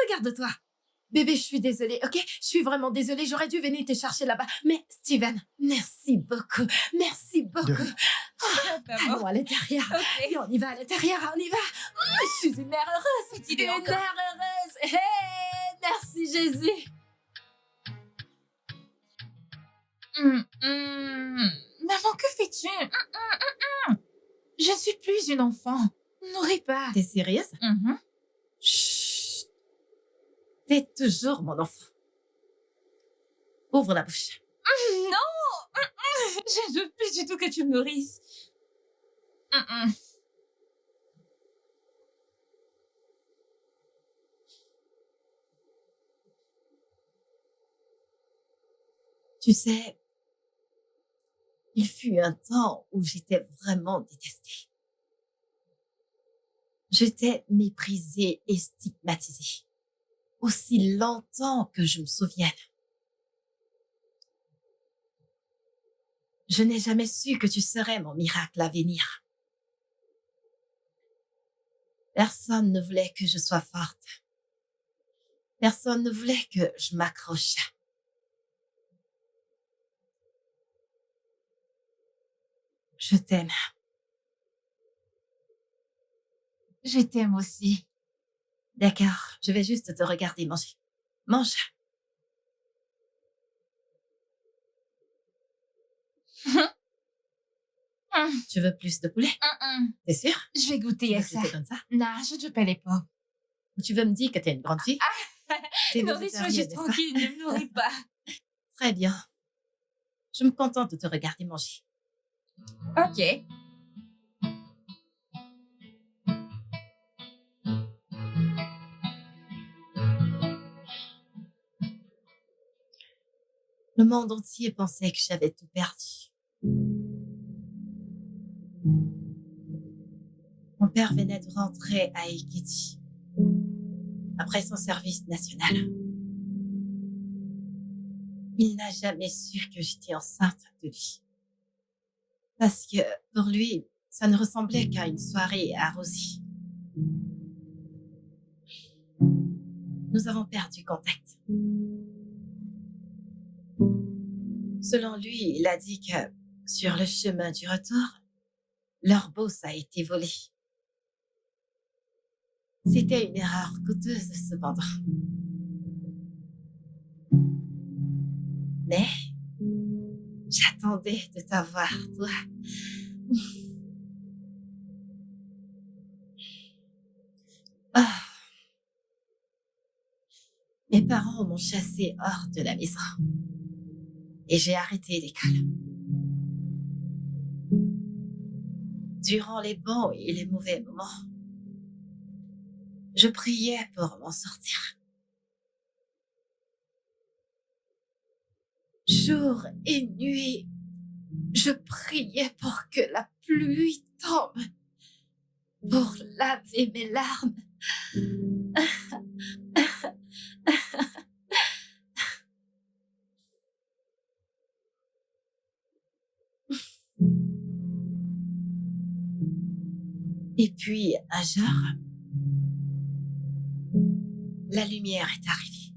Regarde-toi. Bébé, je suis désolée, ok? Je suis vraiment désolée, j'aurais dû venir te chercher là-bas. Mais Steven, merci beaucoup. Merci De beaucoup. rien. Allons Maman. à l'intérieur. Et Ok. on y va à l'intérieur, on y va. Je suis une mère heureuse. Petite idée Une encore. mère heureuse. Hey, merci Jésus. Maman, que fais-tu? Je ne suis plus une enfant. Nourris pas. T'es sérieuse? Mhm. Chut. T'es toujours mon enfant. Ouvre la bouche. Non! Je ne veux plus du tout que tu me nourrisses. Tu sais, il fut un temps où j'étais vraiment détestée. J'étais méprisée et stigmatisée. Aussi longtemps que je me souvienne. Je n'ai jamais su que tu serais mon miracle à venir. Personne ne voulait que je sois forte. Personne ne voulait que je m'accroche. Je t'aime. Je t'aime aussi. D'accord, je vais juste te regarder manger. Mange. Tu veux plus de poulet? T'es sûr? Je vais Tu goûter veux à que je ça. te donne ça? Non, je ne te paie pas. Ou tu veux me dire que t'es une grande fille? T'es Nourris-moi végétarienne, juste n'est-ce pas? tranquille, ne me nourris pas. Très bien. Je me contente de te regarder manger. Ok. Le monde entier pensait que j'avais tout perdu. Mon père venait de rentrer à Ekiti après son service national. Il n'a jamais su que j'étais enceinte de lui. Parce que pour lui, ça ne ressemblait qu'à une soirée arrosée. Nous avons perdu contact. Selon lui, il a dit que sur le chemin du retour, leur boss a été volé. C'était une erreur coûteuse cependant. Mais j'attendais de t'avoir, toi. Ah. Mes parents m'ont chassée hors de la maison. Et j'ai arrêté l'école. Durant les bons et les mauvais moments, je priais pour m'en sortir. Jour et nuit, je priais pour que la pluie tombe, pour laver mes larmes. Et puis, un jour, la lumière est arrivée.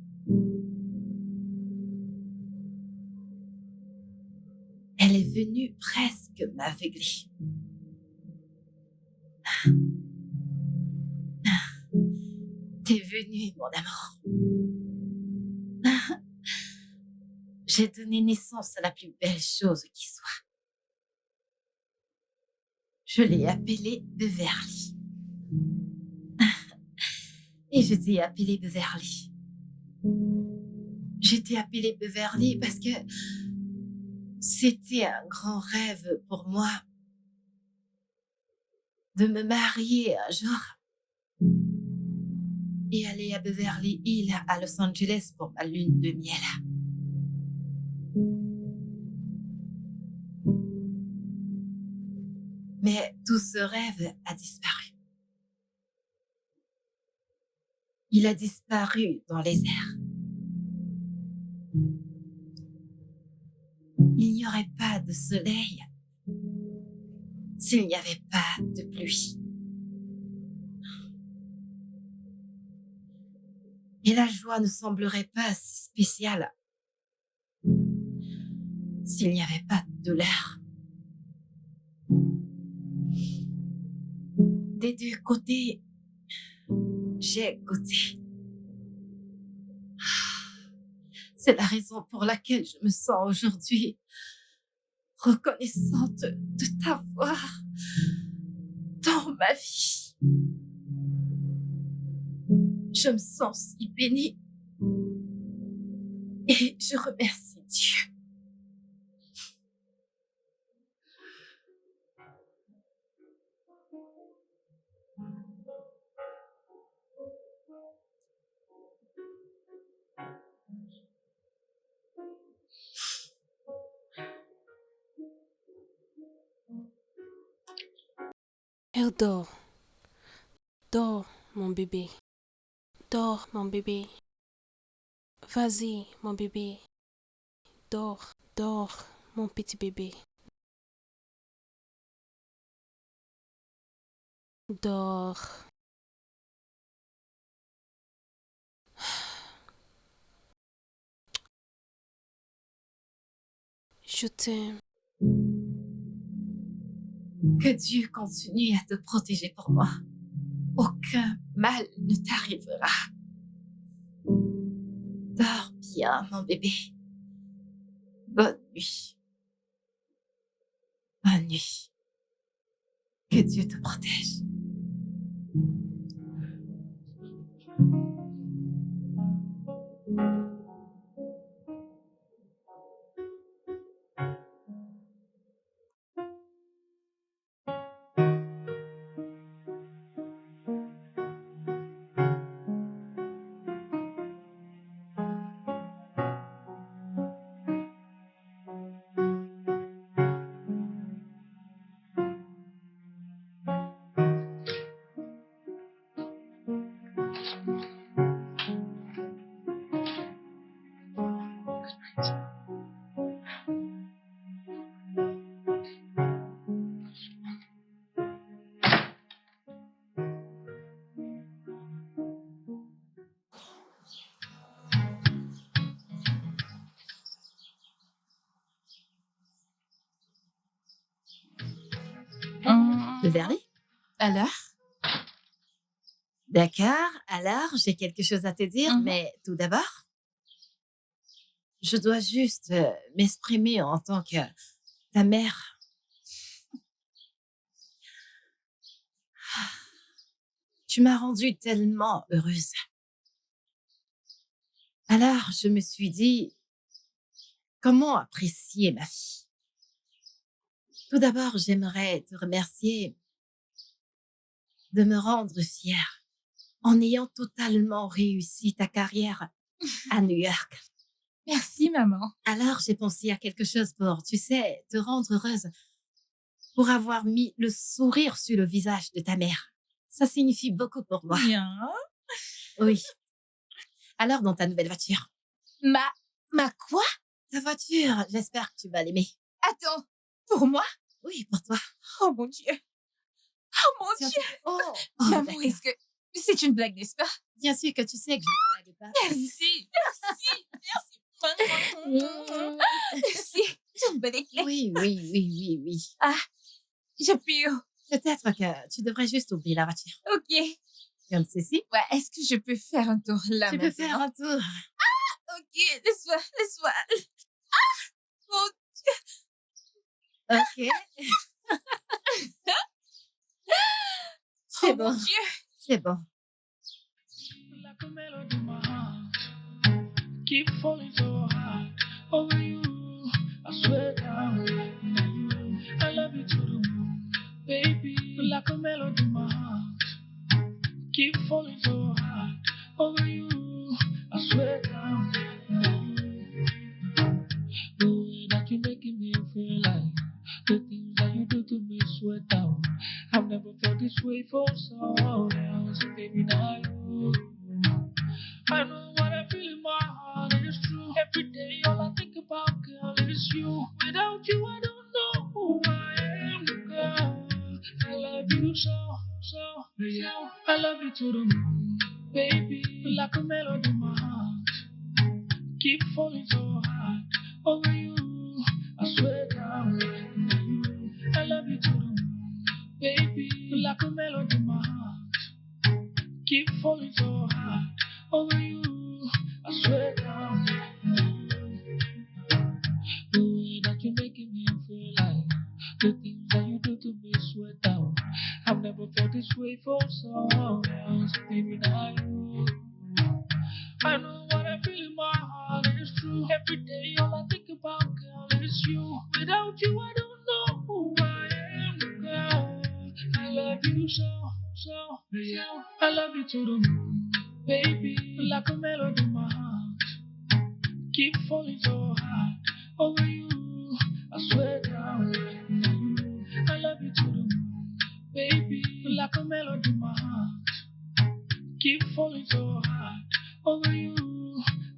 Elle est venue presque m'aveugler. T'es venu, mon amour. J'ai donné naissance à la plus belle chose qui soit. Je l'ai appelé Beverly. Et je t'ai appelé Beverly. Je t'ai appelé Beverly parce que c'était un grand rêve pour moi de me marier un jour et aller à Beverly Hills à Los Angeles pour ma lune de miel. Mais tout ce rêve a disparu. Il a disparu dans les airs. Il n'y aurait pas de soleil s'il n'y avait pas de pluie. Et la joie ne semblerait pas si spéciale s'il n'y avait pas de douleur. Des deux côtés, j'ai goûté. C'est la raison pour laquelle je me sens aujourd'hui reconnaissante de t'avoir dans ma vie. Je me sens si bénie et je remercie Dieu. Elle dort. Dors, mon bébé. Dors, mon bébé. Vas-y, mon bébé. Dors, dors, mon petit bébé. Dors. Je t'aime. Que Dieu continue à te protéger pour moi. Aucun mal ne t'arrivera. Dors bien, mon bébé. Bonne nuit. Bonne nuit. Que Dieu te protège. Le vernis? Alors? D'accord, alors j'ai quelque chose à te dire, mais tout d'abord, je dois juste m'exprimer en tant que ta mère. Tu m'as rendue tellement heureuse. Alors, je me suis dit, comment apprécier ma fille? Tout d'abord, j'aimerais te remercier de me rendre fière en ayant totalement réussi ta carrière à New York. Merci, maman. Alors, j'ai pensé à quelque chose pour, tu sais, te rendre heureuse, pour avoir mis le sourire sur le visage de ta mère. Ça signifie beaucoup pour moi. Bien. Oui. Alors, dans ta nouvelle voiture. Ma quoi? Ta voiture, j'espère que tu vas l'aimer. Attends, pour moi? Oui, pour toi. Oh mon Dieu. Oh mon Dieu. Oh, Maman, d'accord. est-ce que c'est une blague, n'est-ce pas? Bien sûr que tu sais que je ne blague pas. Merci, merci, merci. Merci, tu me bonne clé. Oui. Ah, j'appuie. Peut-être que tu devrais juste ouvrir la voiture. Ok. Comme ceci. Ouais, est-ce que je peux faire un tour là Tu maintenant? peux faire un tour. Ok, laisse-moi. Ah, mon Ok. C'est Oh bon. mon Dieu. C'est bon. Like a melody in my heart. Keep falling so hard over you. I swear down. I love you to the moon, baby. Like a melody in my heart. Keep falling so hard over you. I swear down. The way that you're making me feel like the things that you do to me sweat down. I've never felt this way for someone else, baby. Now you. I know what I feel in my heart is true. Every day, all I think about, girl, is you. Without you, I don't know who I am, girl. I love you so. I love you to the moon. baby, like a melody in my heart. Keep falling so hard over you. I swear down, I love you to the moon, baby, like a melody in my heart. Keep falling so hard over you. I swear down, the way that you're making me feel like the things that you do to me sweat down. I've never felt this way for someone else, baby, now you. I know what I feel in my heart is true. Every day, all I think about, girl, is you. Without you, I don't know who I am, girl. I love you so. I love you to the moon, baby, like a melody in my heart. Keep falling so hard over you. I swear down, I love you to the moon, baby, like a melody in my heart. Keep falling so hard over you.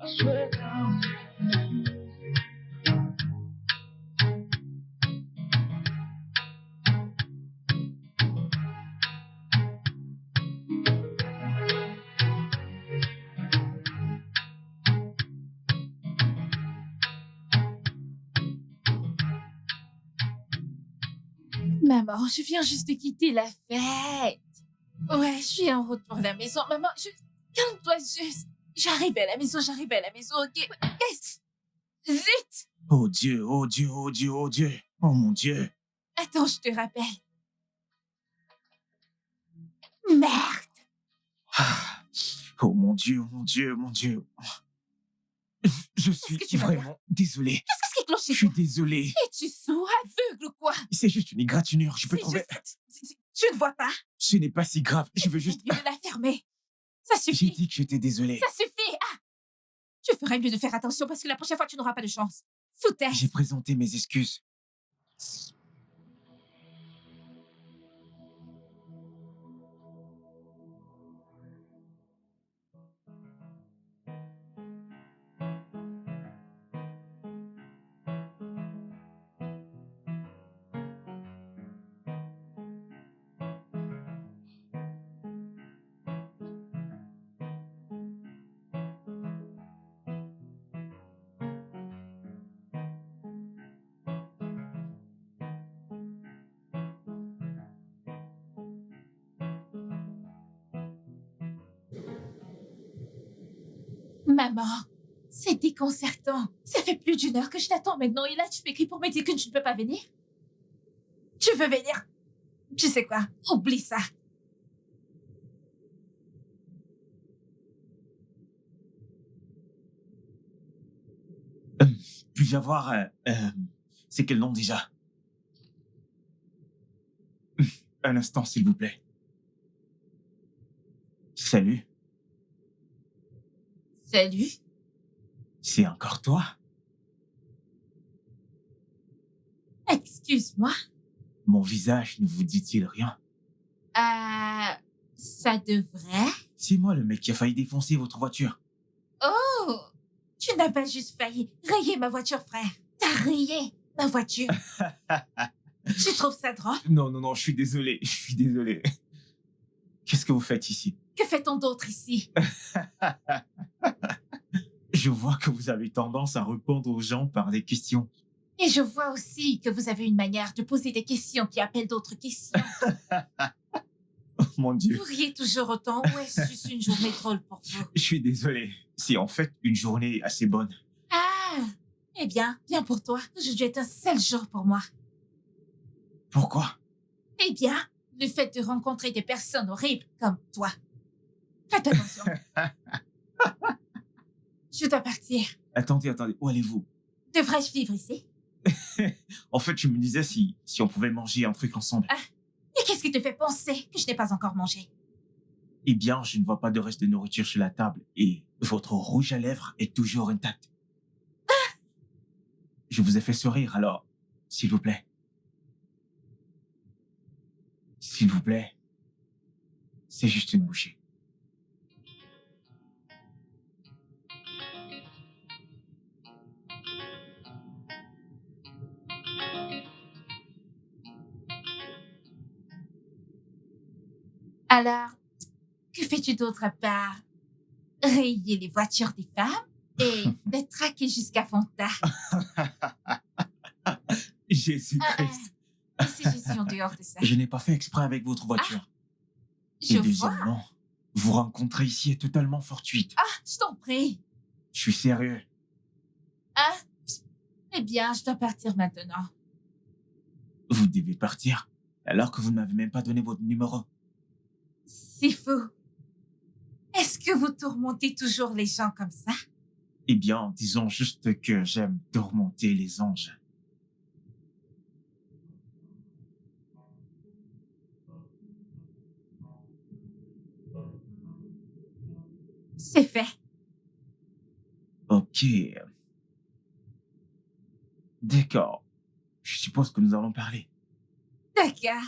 I swear down. Maman, je viens juste de quitter la fête. Ouais, je suis en route pour la maison. Maman, calme-toi juste. J'arrive à la maison, ok? Qu'est-ce? Zut! Oh Dieu, oh Dieu, oh Dieu, oh Dieu. Oh mon Dieu. Attends, je te rappelle. Merde! Ah. Oh mon Dieu, mon Dieu, mon Dieu. Je suis que tu vas vraiment désolé. Qu'est-ce qui cloche Je chez suis toi? désolé. Es-tu sourd, aveugle ou quoi? C'est juste une égratignure. Je peux C'est trouver. Tu ne vois pas? Ce n'est pas si grave. Je veux juste. Mieux de la fermer. Ça J'ai suffit. dit que j'étais désolé. Ça suffit. Ah! Tu ferais mieux de faire attention parce que la prochaine fois, tu n'auras pas de chance. Foutaise. J'ai présenté mes excuses. Maman, c'est déconcertant. Ça fait plus d'une heure que je t'attends maintenant et là, tu m'écris pour me dire que tu ne peux pas venir? Tu veux venir? Tu sais quoi? Oublie ça. Puis-je avoir. C'est quel nom déjà? Un instant, s'il vous plaît. Salut. Salut. C'est encore toi? Excuse-moi. Mon visage ne vous dit-il rien? Ça devrait. C'est moi le mec qui a failli défoncer votre voiture. Oh! Tu n'as pas juste failli rayer ma voiture, frère. T'as rayé ma voiture. Tu trouves ça drôle? Non, je suis désolé. Qu'est-ce que vous faites ici? Que fait-on d'autre ici? Je vois que vous avez tendance à répondre aux gens par des questions. Et je vois aussi que vous avez une manière de poser des questions qui appellent d'autres questions. Oh mon Dieu. Vous riez toujours autant ou est-ce juste une journée drôle pour vous? Je suis désolé. C'est en fait une journée assez bonne. Ah! Eh bien pour toi. Aujourd'hui est un sale jour pour moi. Pourquoi? Eh bien, le fait de rencontrer des personnes horribles comme toi. Faites attention. Je dois partir. Attendez. Où allez-vous? Devrais-je vivre ici? En fait, je me disais si on pouvait manger un truc ensemble. Et qu'est-ce qui te fait penser que je n'ai pas encore mangé? Eh bien, je ne vois pas de reste de nourriture sur la table et votre rouge à lèvres est toujours intact. Je vous ai fait sourire, alors, s'il vous plaît. S'il vous plaît. C'est juste une bouchée. Alors, Que fais-tu d'autre à part rayer les voitures des femmes et les traquer jusqu'à Fonta? Jésus-Christ. Et si je suis en dehors de ça? Je n'ai pas fait exprès avec votre voiture. Je Et vois. deuxièmement, vous rencontrer ici est totalement fortuite. Je t'en prie. Je suis sérieux. Eh bien, je dois partir maintenant. Vous devez partir alors que vous ne m'avez même pas donné votre numéro. C'est fou. Est-ce que vous tourmentez toujours les gens comme ça? Eh bien, disons juste que j'aime tourmenter les anges. C'est fait. Ok. D'accord. Je suppose que nous allons parler. D'accord.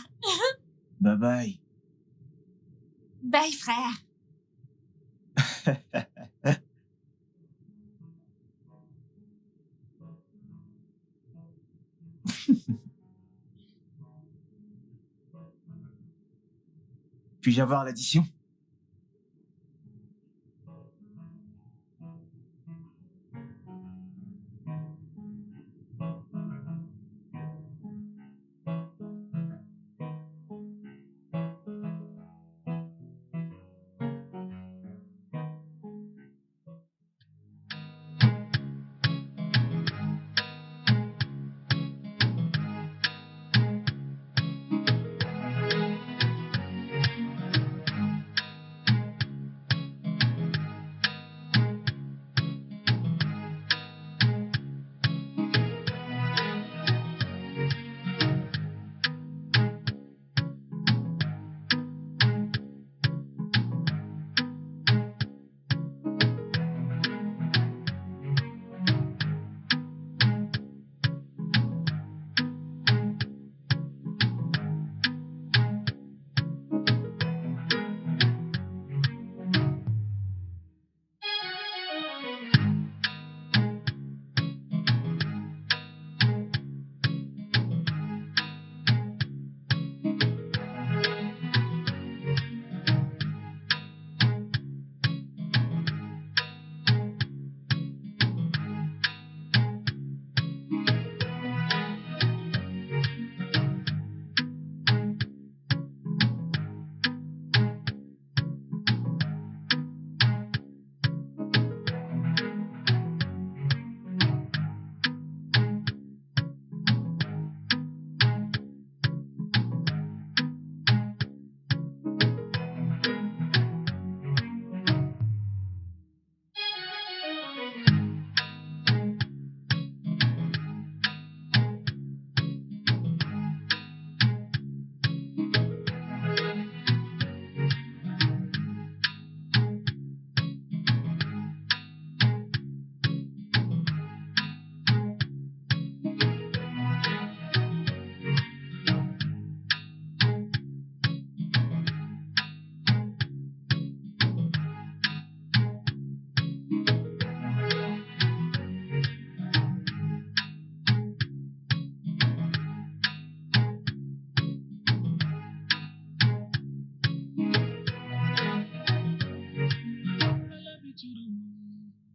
Bye bye. Bye, frère. Puis-je avoir l'addition?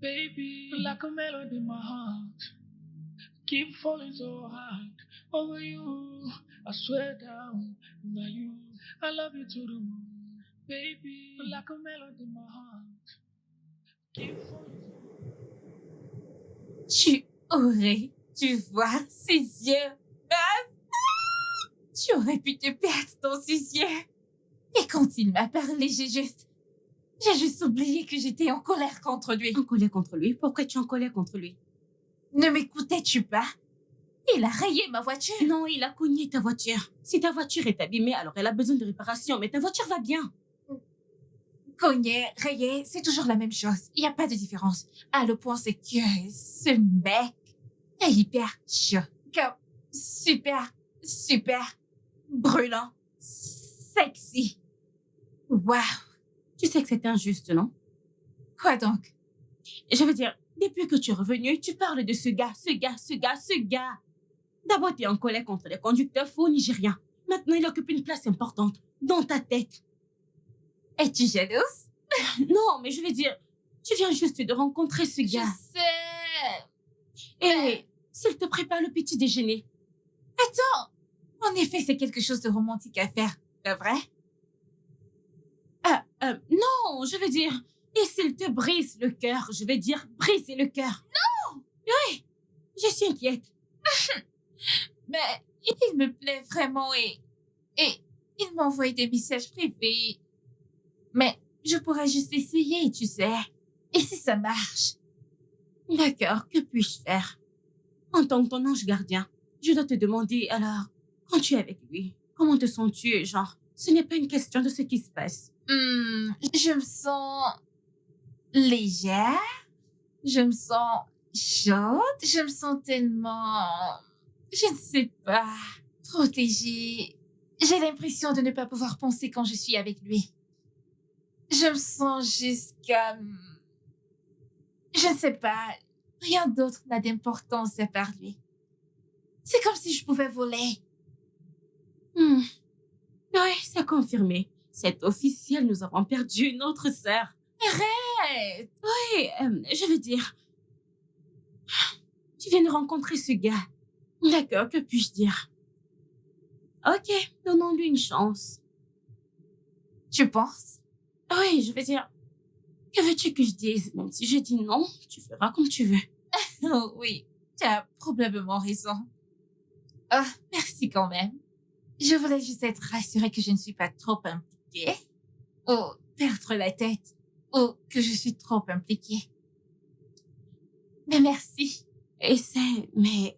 Baby, like a melody in my heart. Keep falling so hard over you. I swear down, now you. I love you to the moon. Baby, like a melody in my heart. Keep falling so Tu aurais dû voir ses yeux, meuf. Tu aurais pu te perdre dans ses yeux. Et quand il m'a parlé, j'ai juste oublié que j'étais en colère contre lui. En colère contre lui? Pourquoi tu es en colère contre lui? Ne m'écoutais-tu pas? Il a rayé ma voiture. Non, il a cogné ta voiture. Si ta voiture est abîmée, alors elle a besoin de réparation, mais ta voiture va bien. Cogné, rayé, c'est toujours la même chose. Il n'y a pas de différence. Le point, c'est que ce mec est hyper chaud. Comme super brûlant, sexy. Waouh. Tu sais que c'est injuste, non? Quoi donc? Je veux dire, depuis que tu es revenu, tu parles de ce gars. D'abord, tu es en colère contre les conducteurs faux nigériens. Maintenant, il occupe une place importante dans ta tête. Es-tu jalouse? Non, mais je veux dire, tu viens juste de rencontrer ce Je gars. sais. Et s'il te prépare le petit déjeuner. Attends. En effet, c'est quelque chose de romantique à faire. Pas vrai? Non, je veux dire, et s'il te brise le cœur, je veux dire, briser le cœur. Non! Oui, je suis inquiète. Mais il me plaît vraiment et il m'a envoyé des messages privés. Mais je pourrais juste essayer, tu sais. Et si ça marche? D'accord, que puis-je faire? En tant que ton ange gardien, je dois te demander, alors, quand tu es avec lui, comment te sens-tu, genre, ce n'est pas une question de ce qui se passe. Je me sens légère. Je me sens chaude. Je me sens tellement, je ne sais pas, protégée. J'ai l'impression de ne pas pouvoir penser quand je suis avec lui. Je me sens juste comme, je ne sais pas, rien d'autre n'a d'importance à part lui. C'est comme si je pouvais voler. Oui, c'est confirmé. C'est officiel, nous avons perdu notre sœur. Arrête! Oui, je veux dire, tu viens de rencontrer ce gars. D'accord, que puis-je dire? Ok, donnons-lui une chance. Tu penses? Oui, je veux dire, que veux-tu que je dise? Même si je dis non, tu feras comme tu veux. Oh oui, tu as probablement raison. Oh, merci quand même. Je voulais juste être rassurée que je ne suis pas trop impliquée. Ou perdre la tête. Ou que je suis trop impliquée. Mais merci. Mais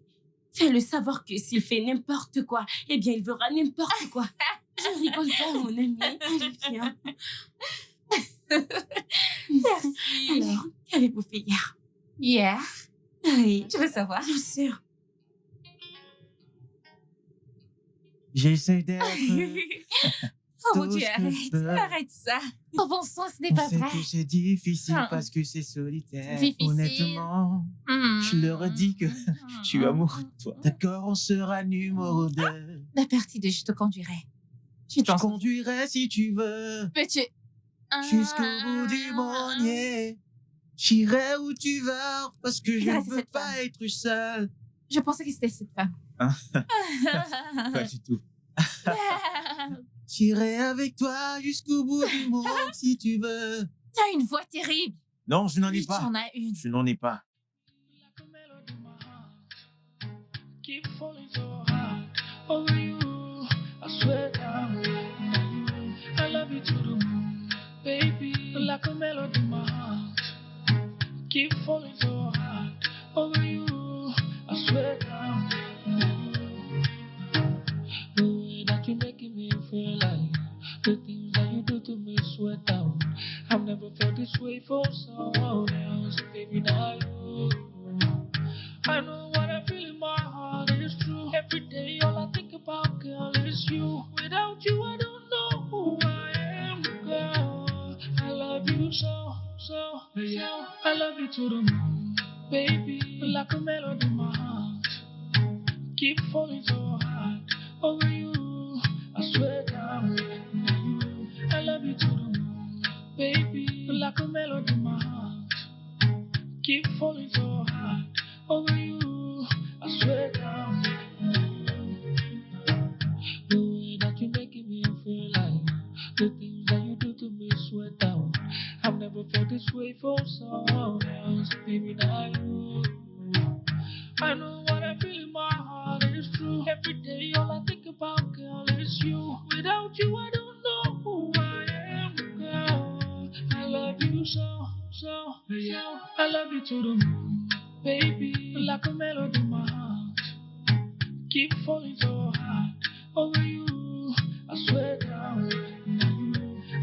fais-le savoir que s'il fait n'importe quoi, eh bien, il verra n'importe quoi. Je rigole pas, mon ami. Allez, viens. Merci. Alors, qu'avez-vous fait hier? Hier, Oui, tu veux savoir? bien sûr. J'essaie d'être. Oh mon Tout Dieu, ce que je peux. arrête ça. Oh bon sang, ce n'est On pas sait vrai. que c'est difficile Ah. parce que c'est solitaire. Difficile. Honnêtement, je leur ai dit que je suis amoureux de toi. D'accord, on sera numéro 2. La partie de je te conduirai. Tu Je t'en conduirai si tu veux. Mais tu... Jusqu'au bout du monde, yeah. J'irai où tu vas parce que je Ça, ne c'est veux cette pas être seul. Je pensais que c'était cette femme. Hein? Pas du tout. J'irai avec toi jusqu'au bout du monde si tu veux. T'as une voix terrible. Non, je n'en ai Oui, tu pas. en as une. Je n'en ai pas. Like a melody in my heart. Keep falling so hard over you. I swear down. I love you to the moon, baby. Like a melody in my heart. Keep falling so hard over you. I swear down. The way that you're making me feel like the things that you do to me sweat down. I've never felt this way for someone else, baby. Now you. I know what I feel in my heart is true. Every day, all I think about, girl, is you. Without you, I don't know who I am, girl. I love you so, so, so. I love you to the moon, baby. Like a melody in my heart. Keep falling so hard over you. I swear down. I love you to the moon, baby. Like a melody in my heart. Keep falling so hard over you. I swear down. The way that you're making me feel like the things that you do to me sweat down. I've never felt this way for someone else, baby. Now you. I know what I feel in my heart is true. Every day, all I think about, girl, is you. Without you, I don't know who I am, girl. I love you so, so, so. I love you to the moon, baby. Like a melody in my heart. Keep falling so hard over you. I swear down.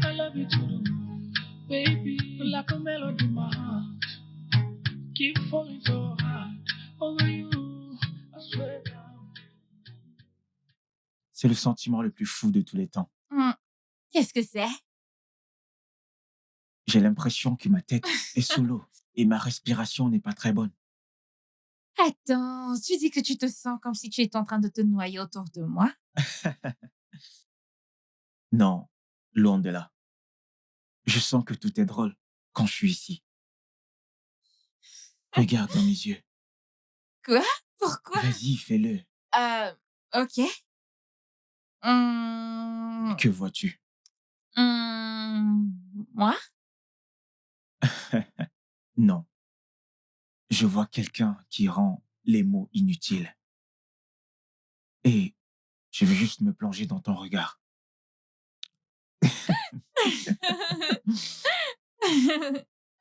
I love you to the moon, baby. Like a melody in my heart. Keep falling so hard over you. I swear down. C'est le sentiment le plus fou de tous les temps. Qu'est-ce que c'est? J'ai l'impression que ma tête est sous l'eau et ma respiration n'est pas très bonne. Attends, tu dis que tu te sens comme si tu étais en train de te noyer autour de moi? Non, loin de là. Je sens que tout est drôle quand je suis ici. Regarde dans mes yeux. Quoi? Pourquoi? Vas-y, fais-le. Ok. Hum, Que vois-tu? moi? Non. Je vois quelqu'un qui rend les mots inutiles. Et je veux juste me plonger dans ton regard.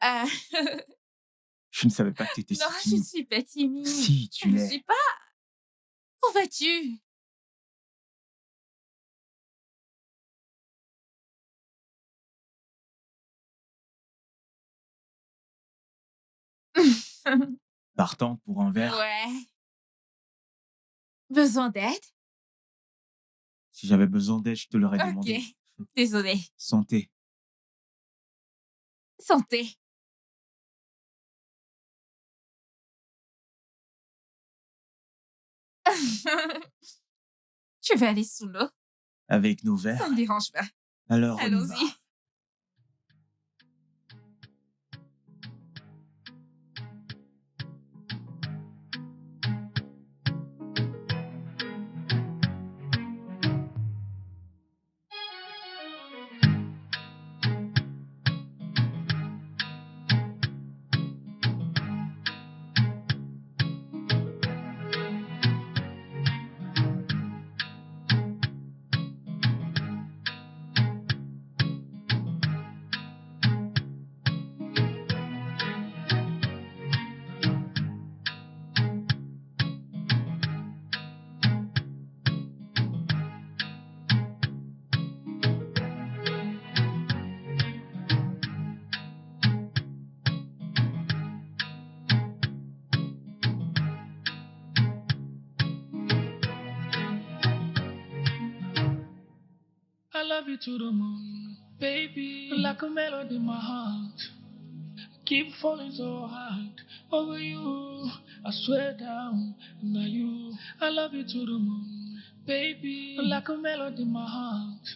Euh, Je ne savais pas que tu étais si non, je ne timide. suis pas timide. Si, Je tu ne l'es. suis pas. Où vas-tu? Partante pour un verre. Ouais. Besoin d'aide? Si j'avais besoin d'aide, je te l'aurais Ok. demandé. Désolée. Santé. Santé. Je vais aller sous l'eau. Avec nos Ça verres. ne me dérange pas. Alors, on y va. Allons-y. I love you to the moon, baby, like a melody in my heart. Keep falling so hard over you. I swear down, now you. I love you to the moon, baby, like a melody in my heart.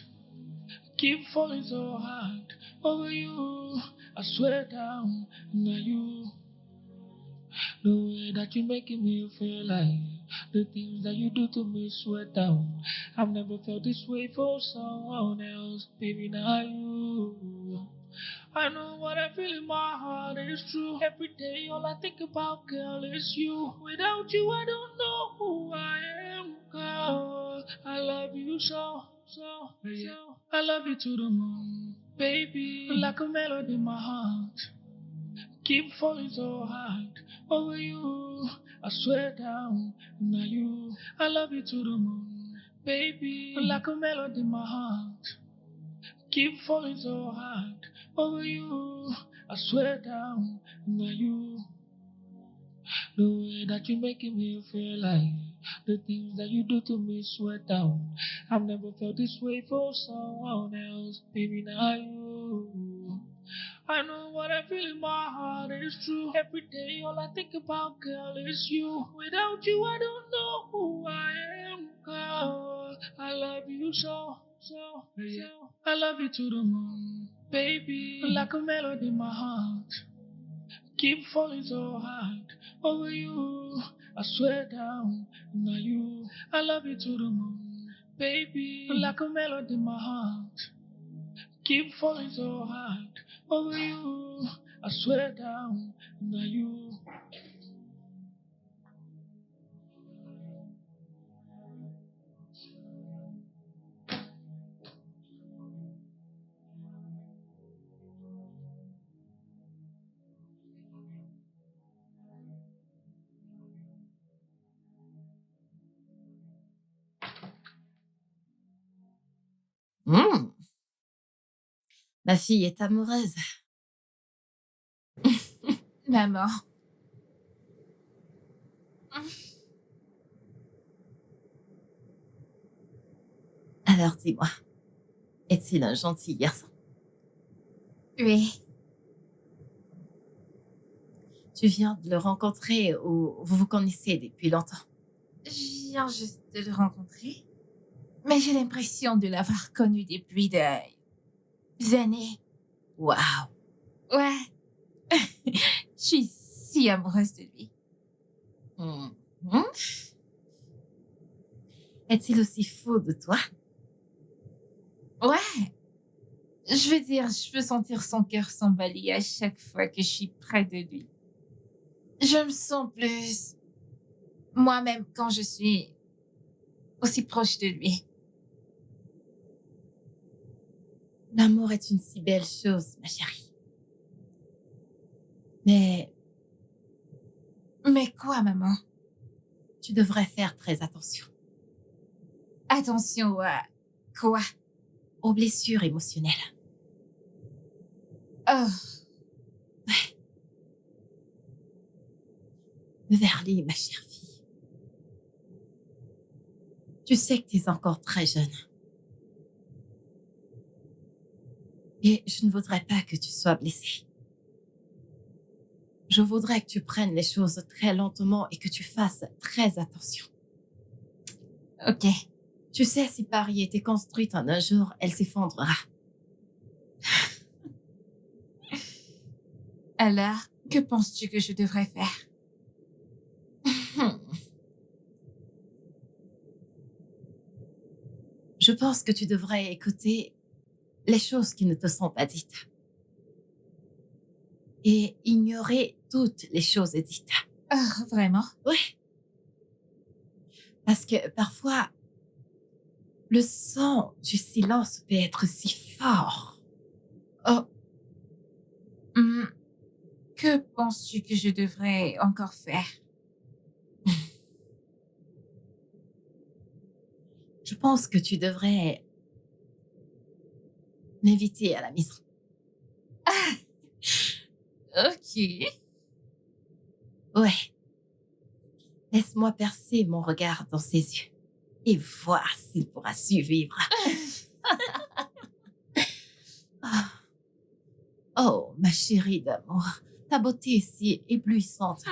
Keep falling so hard over you. I swear down, now you. The way that you're making me feel like the things that you do to me sweat down. I've never felt this way for someone else, baby. Now you. I know what I feel in my heart is true. Every day, all I think about, girl, is you. Without you, I don't know who I am, girl. I love you so, so, so. I love you to the moon, baby, like a melody in my heart. Keep falling so hard over you. I swear down, now you. I love you to the moon, baby, like a melody in my heart. Keep falling so hard over you. I swear down, now you. The way that you're making me feel like the things that you do to me sweat down. I've never felt this way for someone else, baby. Now you. I know what I feel in my heart is true. Every day, all I think about, girl, is you. Without you, I don't know who I am, girl. I love you so, so, so. I love you to the moon, baby, like a melody in my heart. Keep falling so hard over you. I swear down, now you. I love you to the moon, baby, like a melody in my heart. Keep falling so hard over you. I swear down, now you. Hum, ma fille est amoureuse. Maman. Alors dis-moi, est-il un gentil garçon? Oui. Tu viens de le rencontrer ou vous vous connaissez depuis longtemps? Je viens juste de le rencontrer. Mais j'ai l'impression de l'avoir connu depuis des années. Waouh! Ouais. Je suis si amoureuse de lui. Mhm. Est-il aussi fou de toi? Ouais. Je veux dire, je peux sentir son cœur s'emballer à chaque fois que je suis près de lui. Je me sens plus moi-même quand je suis aussi proche de lui. L'amour est une si belle chose, ma chérie. Mais Mais quoi, maman? tu devrais faire très attention Attention à quoi? aux blessures émotionnelles. Oh, Beverly, ma chère fille. Tu sais que tu es encore très jeune. Et je ne voudrais pas que tu sois blessée. Je voudrais que tu prennes les choses très lentement et que tu fasses très attention. ok. Tu sais, si Paris était construite en un jour, elle s'effondrera. Alors, que penses-tu que je devrais faire? Je pense que tu devrais écouter les choses qui ne te sont pas dites et ignorer toutes les choses dites. Oh, vraiment? Oui, parce que parfois, le son du silence peut être si fort. Oh. Que penses-tu que je devrais encore faire? Je pense que tu devrais m'inviter à la maison. Ok. Ouais. Laisse-moi percer mon regard dans ses yeux et voir s'il pourra survivre. Ah. Oh, ma chérie d'amour, ta beauté est si éblouissante.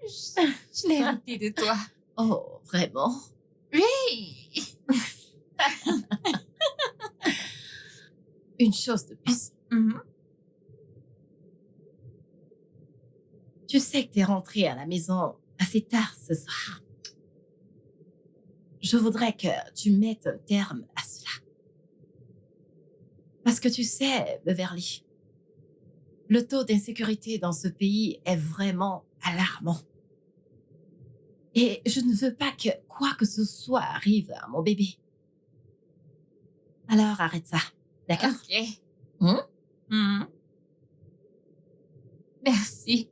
Je l'ai hérité de toi. Oh, vraiment? Oui. Une chose de plus. Mhm. Tu sais que t'es rentrée à la maison assez tard ce soir. Je voudrais que tu mettes un terme à cela. Parce que tu sais, Beverly, le taux d'insécurité dans ce pays est vraiment alarmant. Et je ne veux pas que quoi que ce soit arrive à mon bébé. Alors arrête ça, d'accord? Ok. Hein? Mhm. Merci.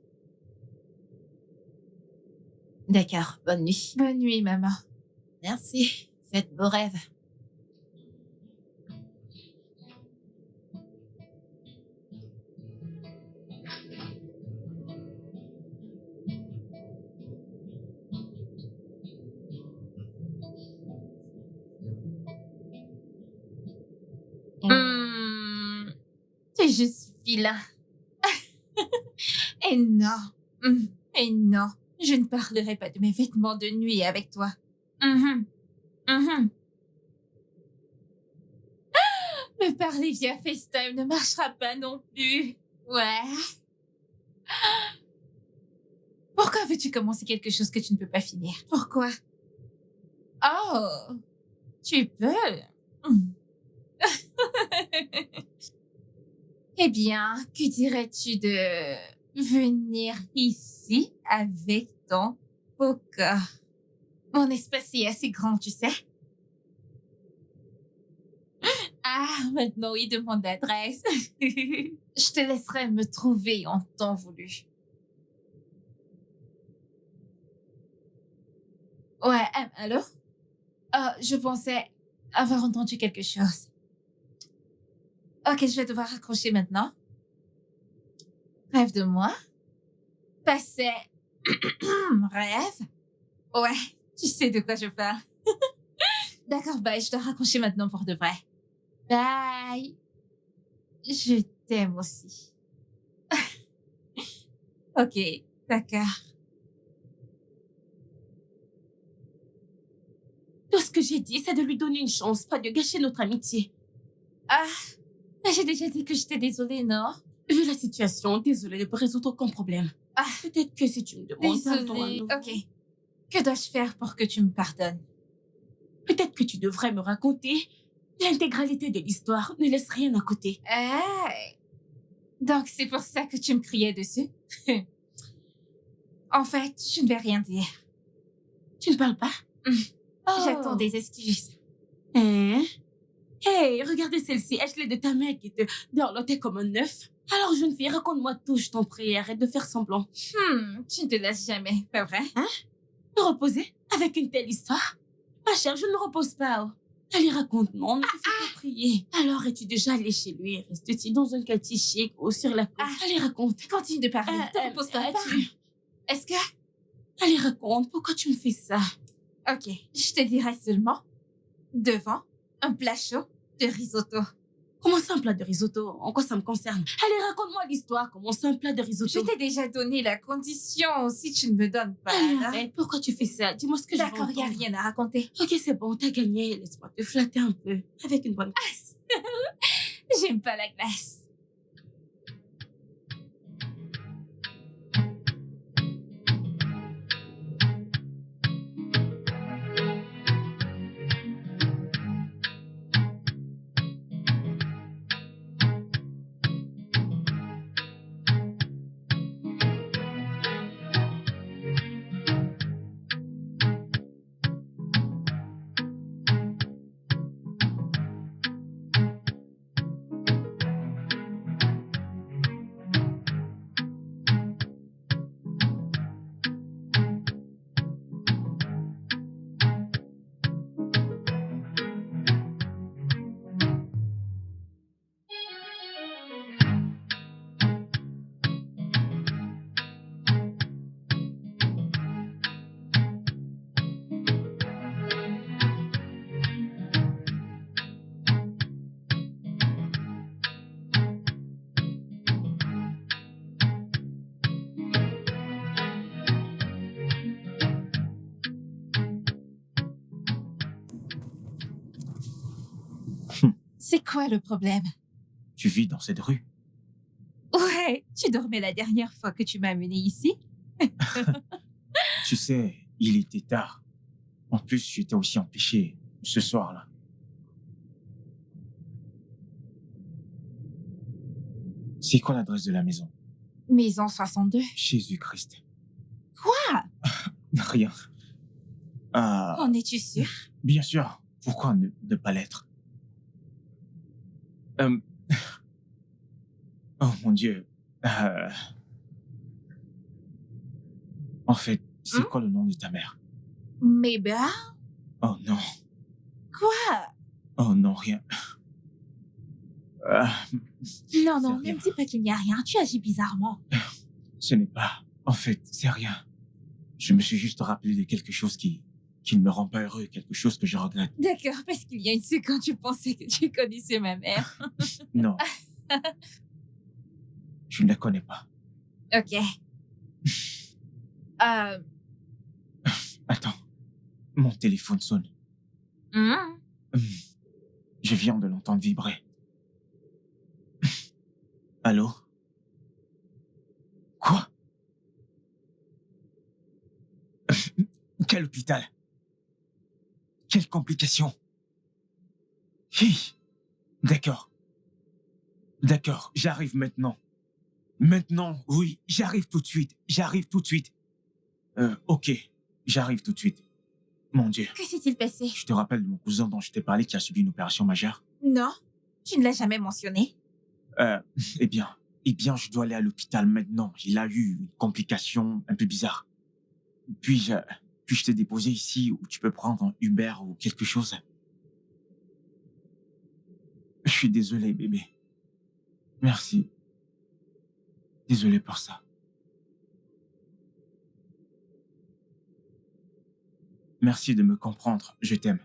D'accord, bonne nuit. Bonne nuit, maman. Merci, faites beaux rêves. C'est juste vilain. Et non. Et non. Je ne parlerai pas de mes vêtements de nuit avec toi. Me parler via FaceTime ne marchera pas non plus. Ouais. Pourquoi veux-tu commencer quelque chose que tu ne peux pas finir? Pourquoi? Oh, tu peux. Eh bien, que dirais-tu de venir ici avec ton beau corps? Mon espace est assez grand, tu sais. Ah, maintenant oui, demande l'adresse. Je te laisserai me trouver en temps voulu. Ouais, allô? Je pensais avoir entendu quelque chose. Ok, je vais devoir raccrocher maintenant. Rêve de moi. Passé. Rêve. Ouais, tu sais de quoi je parle. D'accord, bye, je dois raccrocher maintenant pour de vrai. Bye. Je t'aime aussi. Ok, d'accord. Tout ce que j'ai dit, c'est de lui donner une chance, pas de gâcher notre amitié. Ah, J'ai déjà dit que j'étais désolée, non? Vu la situation, désolée, ne peut résoudre aucun problème. Ah. Peut-être que si tu me demandes... Désolée. Ok. Que dois-je faire pour que tu me pardonnes? Peut-être que tu devrais me raconter l'intégralité de l'histoire. Ne laisse rien à côté. Hey. Donc, c'est pour ça que tu me criais dessus? En fait, je ne vais rien dire. Tu ne parles pas? J'attends des excuses. Hein? Hey, regardez celle-ci. Ashley de ta mère qui te dorlotait comme un œuf. Alors, jeune fille, raconte-moi tout, je t'en prie. Arrête de faire semblant. Tu ne te laisses jamais, pas vrai? Me reposer avec une telle histoire? Ma chère, je ne me repose pas. Oh. Allez, raconte-moi, on ne te fait pas prier. Alors, es-tu déjà allé chez lui? Restes-tu dans un quartier chic ou sur la côte? Allez, raconte. Continue de parler. Ne te repose pas. Est-ce que... Allez, raconte. Pourquoi tu me fais ça? Ok, je te dirai seulement devant un plat chaud de risotto. Comment ça, un plat de risotto? En quoi ça me concerne? Allez, raconte-moi l'histoire. Comment ça, un plat de risotto? Je t'ai déjà donné la condition si tu ne me donnes pas. Allez, arrête. Pourquoi tu fais ça? Dis-moi ce que je veux D'accord, il n'y a rien à raconter. Ok, c'est bon, t'as gagné. Laisse-moi te flatter un peu. Avec une bonne glace. J'aime pas la glace. C'est quoi le problème? Tu vis dans cette rue? Ouais, tu dormais la dernière fois que tu m'as amené ici? Tu sais, il était tard. En plus, j'étais aussi empêché ce soir-là. C'est quoi l'adresse de la maison? Maison 62. Jésus-Christ. Quoi? Rien. En es-tu sûr? Bien sûr. Pourquoi ne pas l'être? Oh mon Dieu. En fait, c'est quoi le nom de ta mère? Mabel? Oh non. Quoi? Oh non, rien. Non, C'est ne rien. me dis pas qu'il n'y a rien. Tu agis bizarrement. Ce n'est pas... En fait, c'est rien. Je me suis juste rappelé de quelque chose qui ne me rend pas heureux, quelque chose que je regrette. D'accord, parce qu'il y a une seconde, tu pensais que tu connaissais ma mère. Non. Je ne la connais pas. Ok. Attends. Mon téléphone sonne. Je viens de l'entendre vibrer. Allô? Quoi? Quel hôpital? Quelle complication? Hi. D'accord. D'accord, j'arrive maintenant. Maintenant, oui, j'arrive tout de suite. J'arrive tout de suite. Ok, j'arrive tout de suite. Mon Dieu. Que s'est-il passé? Je te rappelle de mon cousin dont je t'ai parlé qui a subi une opération majeure? Non, tu ne l'as jamais mentionné. Eh bien, je dois aller à l'hôpital maintenant. Il a eu une complication un peu bizarre. Puis-je te déposer ici où tu peux prendre un Uber ou quelque chose? Je suis désolé, bébé. Merci. Désolé pour ça. Merci de me comprendre. Je t'aime.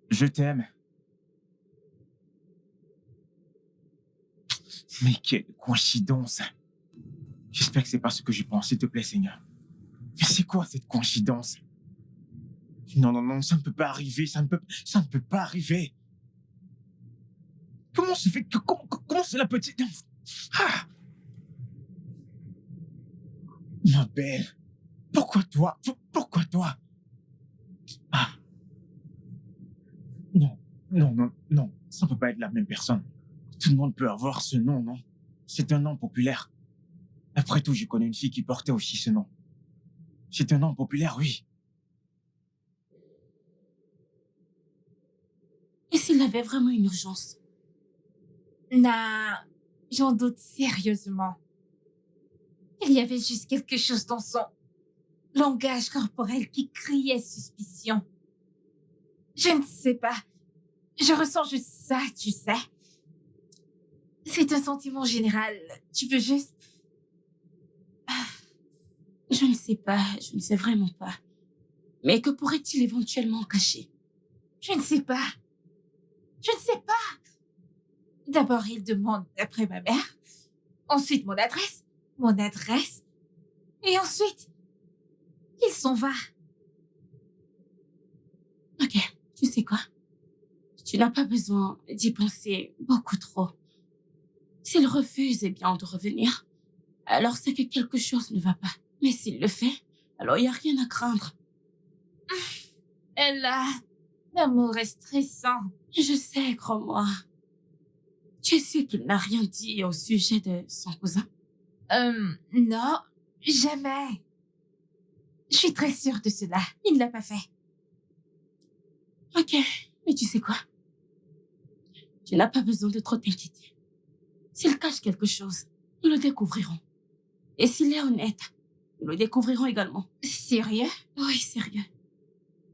Je t'aime. Mais quelle coïncidence. J'espère que c'est pas ce que je pense, s'il te plaît, Seigneur. Mais c'est quoi cette coïncidence? Non, ça ne peut pas arriver, ça ne peut pas arriver. Comment se fait que... Comment cela peut... Ah! Ma belle, pourquoi toi? Pourquoi toi? Ah, non, non, non, non, ça ne peut pas être la même personne. Tout le monde peut avoir ce nom, non? C'est un nom populaire. Après tout, je connais une fille qui portait aussi ce nom. C'est un nom populaire, oui. Et s'il avait vraiment une urgence? Non, j'en doute sérieusement. Il y avait juste quelque chose dans son langage corporel qui criait suspicion. Je ne sais pas. Je ressens juste ça, tu sais. C'est un sentiment général. Tu peux juste... Je ne sais pas, je ne sais vraiment pas. Mais que pourrait-il éventuellement cacher? Je ne sais pas. Je ne sais pas. D'abord, il demande d'après ma mère. Ensuite, mon adresse. Mon adresse. Et ensuite, il s'en va. Ok, tu sais quoi? Tu n'as pas besoin d'y penser beaucoup trop. S'il refuse, eh bien, de revenir, alors c'est que quelque chose ne va pas. Mais s'il le fait, alors il n'y a rien à craindre. Elle a... L'amour est stressant. Je sais, crois-moi. Tu es sûr qu'il n'a rien dit au sujet de son cousin? Non, jamais. Je suis très sûre de cela. Il ne l'a pas fait. Ok, mais tu sais quoi? Tu n'as pas besoin de trop t'inquiéter. S'il cache quelque chose, nous le découvrirons. Et s'il est honnête, nous le découvrirons également. Sérieux? Oui, sérieux.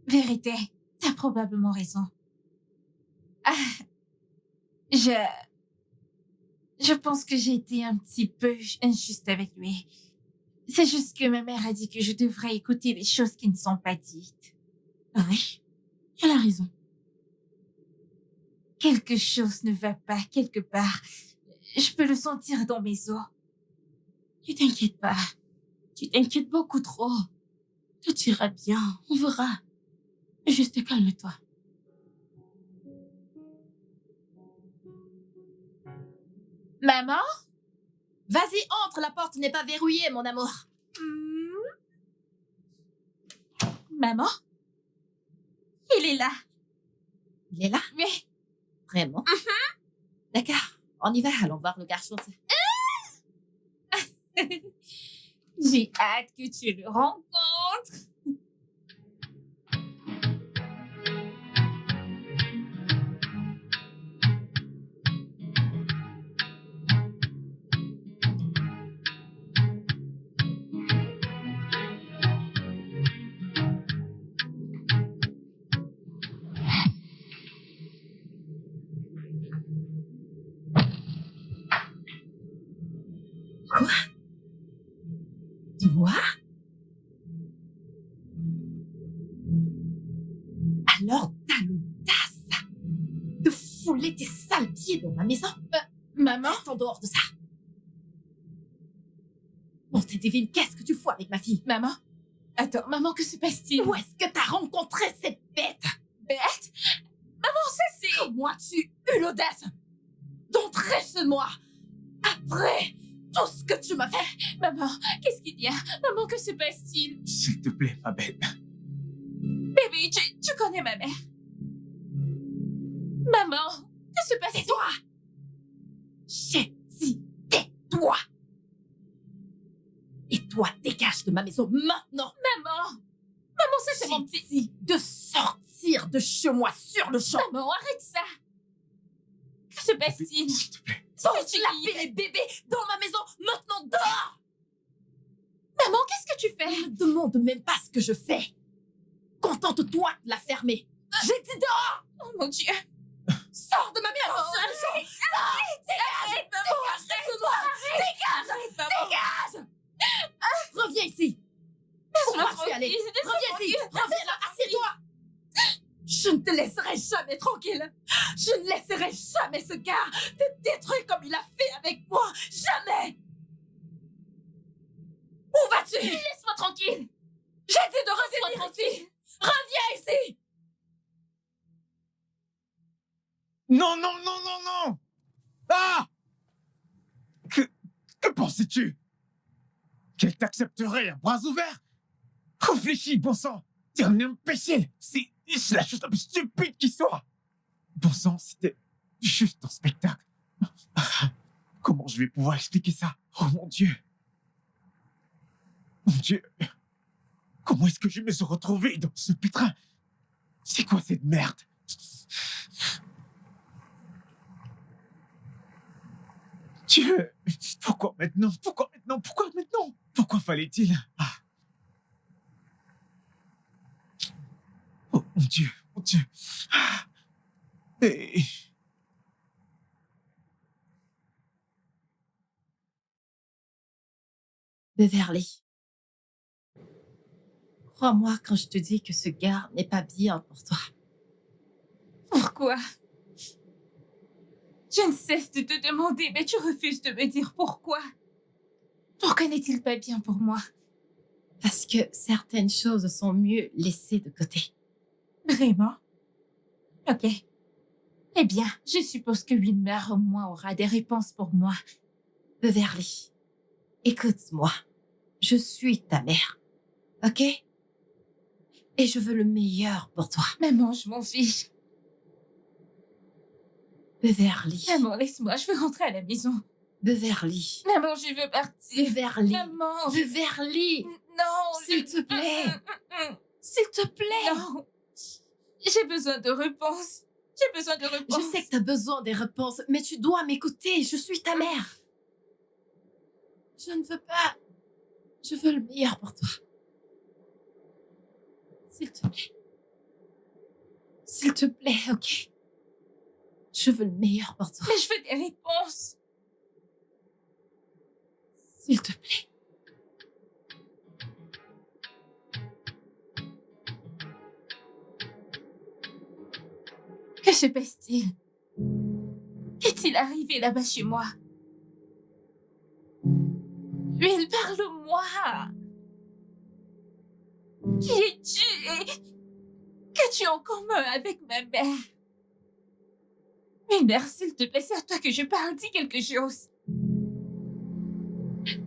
Vérité, t'as probablement raison. Ah, je pense que j'ai été un petit peu injuste avec lui. C'est juste que ma mère a dit que je devrais écouter les choses qui ne sont pas dites. Ah oui, elle a raison. Quelque chose ne va pas quelque part. Je peux le sentir dans mes os. Ne t'inquiète pas. Tu t'inquiètes beaucoup trop. Tout ira bien, on verra. Juste calme-toi. Maman? Vas-y, entre, la porte n'est pas verrouillée, mon amour. Maman? Il est là. Il est là? Mais... Vraiment? D'accord, on y va, allons voir le garçon. J'ai hâte que tu le rencontres. Quoi? Toi? Alors t'as l'audace de fouler tes sales pieds dans ma maison? Maman? Reste en dehors de ça. Bon, c'est divine, qu'est-ce que tu fous avec ma fille? Maman? Attends, maman, que se passe-t-il? Où est-ce que t'as rencontré cette bête? Bête? Maman, ça c'est... Comment as-tu eu l'audace d'entrer chez moi après tout ce que tu m'as fait? Maman, qu'est-ce qu'il y a? Maman, que se passe-t-il? S'il te plaît, ma belle. Bébé, tu connais ma mère. Maman, que se passe-t-il? Tais-toi! J'ai dit tais-toi! Et toi, dégage de ma maison maintenant! Maman! Maman, ça c'est J'ai mon petit... dit de sortir de chez moi sur le champ! Maman, arrête ça! Que se passe-t-il? S'il te plaît. Pose laver les bébés dans ma maison! Maintenant, dehors! Maman, qu'est-ce que tu fais? Ne me demande même pas ce que je fais! Contente-toi de la fermer! J'ai dit dehors! Oh mon Dieu! Sors de ma maison sur le champ! Sors! Dégage! Dégage de moi! Dégage! Dégage! Reviens ici! Où vas-tu aller? Reviens ici! Reviens là! Assieds-toi! Je ne te laisserai jamais tranquille! Je ne laisserai jamais ce gars te détruire comme il a fait avec moi! Jamais! Où vas-tu? Laisse-moi tranquille! J'ai dit de revenir ici! Reviens ici! Non, non, non, non, non! Ah! Que pensais-tu? Qu'elle t'accepterait à bras ouverts? Réfléchis, bon sang! T'es un imbécile! C'est la chose la plus stupide qui soit! Bon sang, c'était juste un spectacle. Comment je vais pouvoir expliquer ça? Oh mon Dieu! Mon Dieu! Comment est-ce que je me suis retrouvé dans ce pétrin? C'est quoi cette merde? Dieu! Pourquoi maintenant? Pourquoi maintenant? Pourquoi maintenant? Pourquoi fallait-il? Ah. Oh mon Dieu! Mon Dieu! Ah. Et... Beverly, crois-moi quand je te dis que ce gars n'est pas bien pour toi. Pourquoi? Je ne cesse de te demander, mais tu refuses de me dire pourquoi. Pourquoi n'est-il pas bien pour moi? Parce que certaines choses sont mieux laissées de côté. Vraiment? Ok. Eh bien, je suppose que une mère au moins aura des réponses pour moi. Beverly, écoute-moi. Je suis ta mère, ok? Et je veux le meilleur pour toi. Maman, je m'en fiche. Beverly. Maman, laisse-moi, je veux rentrer à la maison. Beverly. Maman, je veux partir. Beverly. Maman. Beverly. Non. S'il te plaît. S'il te plaît. Non. J'ai besoin de réponses. J'ai besoin de réponses. Je sais que tu as besoin des réponses, mais tu dois m'écouter. Je suis ta mère. Je ne veux pas. Je veux le meilleur pour toi. S'il te plaît. S'il te plaît, ok? Je veux le meilleur pour toi. Mais je veux des réponses. S'il te plaît. Que se passe-t-il? Qu'est-il arrivé là-bas chez moi? Will, parle-moi. Qui es-tu et qu'as-tu en commun avec ma mère? Mais mère, s'il te plaît, c'est à toi que je parle. Dis quelque chose.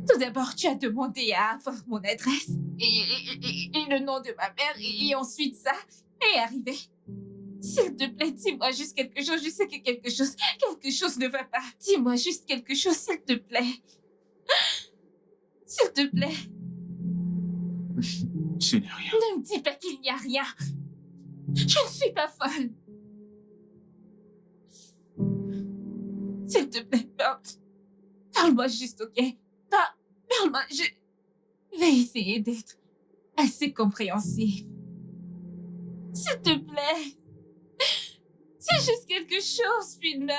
Tout d'abord, tu as demandé à avoir mon adresse et le nom de ma mère et ensuite ça est arrivé. S'il te plaît, dis-moi juste quelque chose. Je sais que quelque chose ne va pas. Dis-moi juste quelque chose, s'il te plaît. S'il te plaît. Ce n'est rien. Ne me dis pas qu'il n'y a rien. Je ne suis pas folle. S'il te plaît, parle-moi juste, ok? Parle-moi, je vais essayer d'être assez compréhensive. S'il te plaît. Dis juste quelque chose, Pina.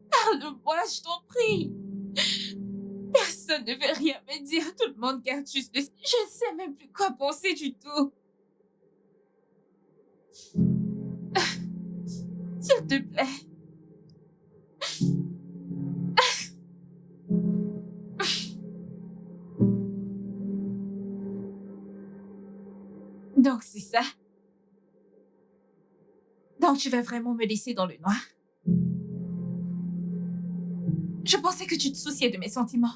Parle-moi, je t'en prie. Personne ne veut rien me dire. Tout le monde garde juste le... Je ne sais même plus quoi penser du tout. S'il te plaît. Donc, c'est ça. Donc, tu vas vraiment me laisser dans le noir? Je pensais que tu te souciais de mes sentiments.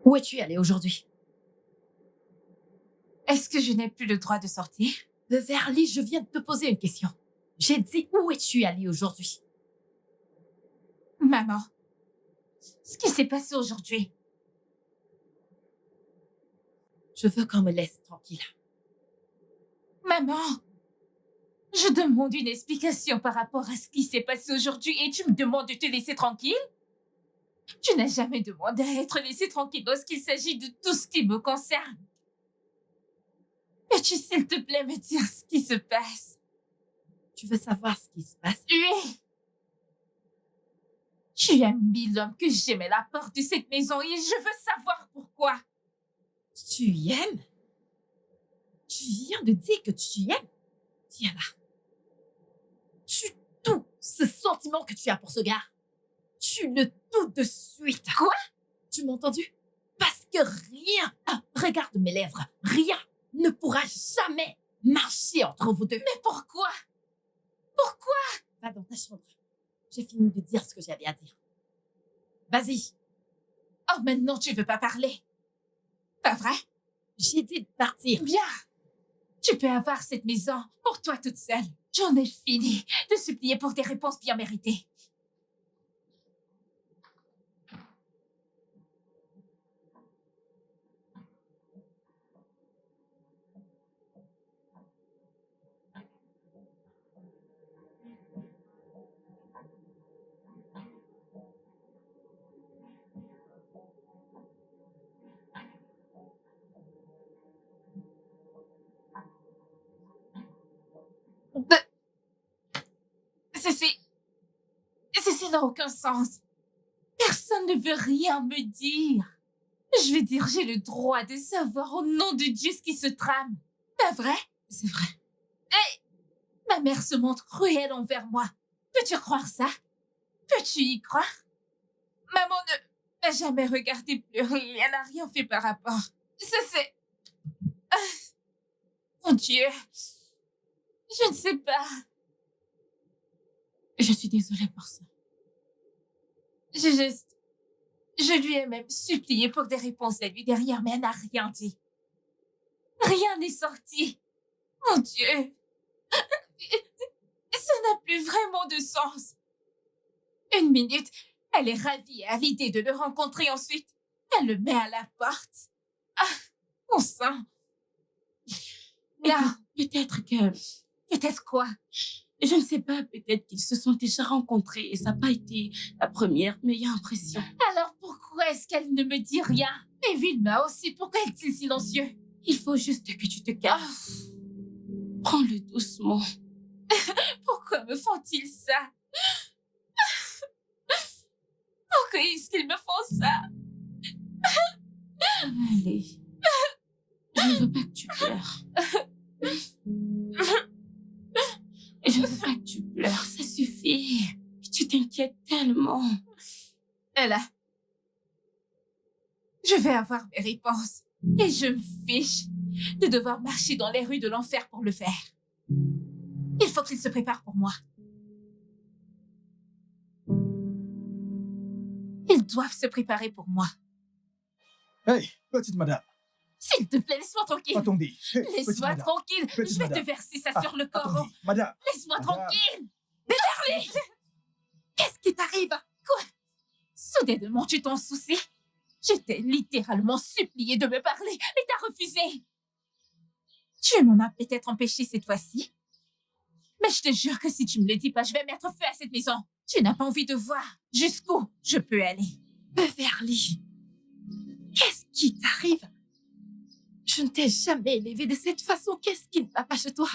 Où es-tu allée aujourd'hui? Est-ce que je n'ai plus le droit de sortir? Beverly, je viens de te poser une question. J'ai dit où es-tu allée aujourd'hui? Maman, ce qui s'est passé aujourd'hui. Je veux qu'on me laisse tranquille. Maman, je demande une explication par rapport à ce qui s'est passé aujourd'hui et tu me demandes de te laisser tranquille? Tu n'as jamais demandé à être laissé tranquille lorsqu'il s'agit de tout ce qui me concerne. Peux-tu, s'il te plaît, me dire ce qui se passe? Tu veux savoir ce qui se passe? Oui! Tu as mis l'homme que j'aimais à la porte de cette maison et je veux savoir pourquoi. Tu aimes? Tu viens de dire que tu aimes? Diana, tu tout ce sentiment que tu as pour ce gars. Tu le doutes de suite. Quoi? Tu m'as entendu? Parce que rien, regarde mes lèvres, rien ne pourra jamais marcher entre vous deux. Mais pourquoi? Pourquoi? Va dans ta chambre. J'ai fini de dire ce que j'avais à dire. Vas-y. Oh, maintenant tu veux pas parler. Pas vrai? J'ai dit de partir. Bien. Tu peux avoir cette maison pour toi toute seule. J'en ai fini de supplier pour des réponses bien méritées. Ceci n'a aucun sens. Personne ne veut rien me dire. Je veux dire, j'ai le droit de savoir au nom de Dieu ce qui se trame. Pas vrai? C'est vrai. Ma mère se montre cruelle envers moi. Peux-tu croire ça? Peux-tu y croire? Maman ne m'a jamais regardé pleurer et elle n'a rien fait par rapport. Ça, c'est... Mon Dieu. Je ne sais pas. Je suis désolée pour ça. Je lui ai même supplié pour des réponses à lui derrière, mais elle n'a rien dit. Rien n'est sorti. Mon Dieu. Ça n'a plus vraiment de sens. Une minute, elle est ravie à l'idée de le rencontrer ensuite. Elle le met à la porte. Ah, mon sang. Là, Peut-être que... peut-être quoi? Je ne sais pas, peut-être qu'ils se sont déjà rencontrés et ça n'a pas été la première meilleure impression. Alors pourquoi est-ce qu'elle ne me dit rien? Et Vilma aussi, pourquoi est-il silencieux? Il faut juste que tu te calmes. Prends-le doucement. Pourquoi me font-ils ça? Pourquoi est-ce qu'ils me font ça? Ça va aller. Je ne veux pas que tu pleures. Je ne veux pas que tu pleures, ça suffit. Tu t'inquiètes tellement. Ella, je vais avoir mes réponses. Et je me fiche de devoir marcher dans les rues de l'enfer pour le faire. Il faut qu'il se prépare pour moi. Ils doivent se préparer pour moi. Hey, petite madame. S'il te plaît, laisse-moi tranquille. Attendez. Hey, petite Laisse-moi madame. tranquille. Petite Je vais te madame. verser ça Ah, sur le corps. Attendez, madame. Laisse-moi Madame. tranquille. Beverly! Qu'est-ce qui t'arrive? Quoi? Soudainement, tu t'en soucies? Je t'ai littéralement supplié de me parler, mais t'as refusé. Tu m'en as peut-être empêché cette fois-ci. Mais je te jure que si tu me le dis pas, je vais mettre feu à cette maison. Tu n'as pas envie de voir jusqu'où je peux aller. Beverly, qu'est-ce qui t'arrive? Je ne t'ai jamais élevée de cette façon. Qu'est-ce qui ne va pas chez toi?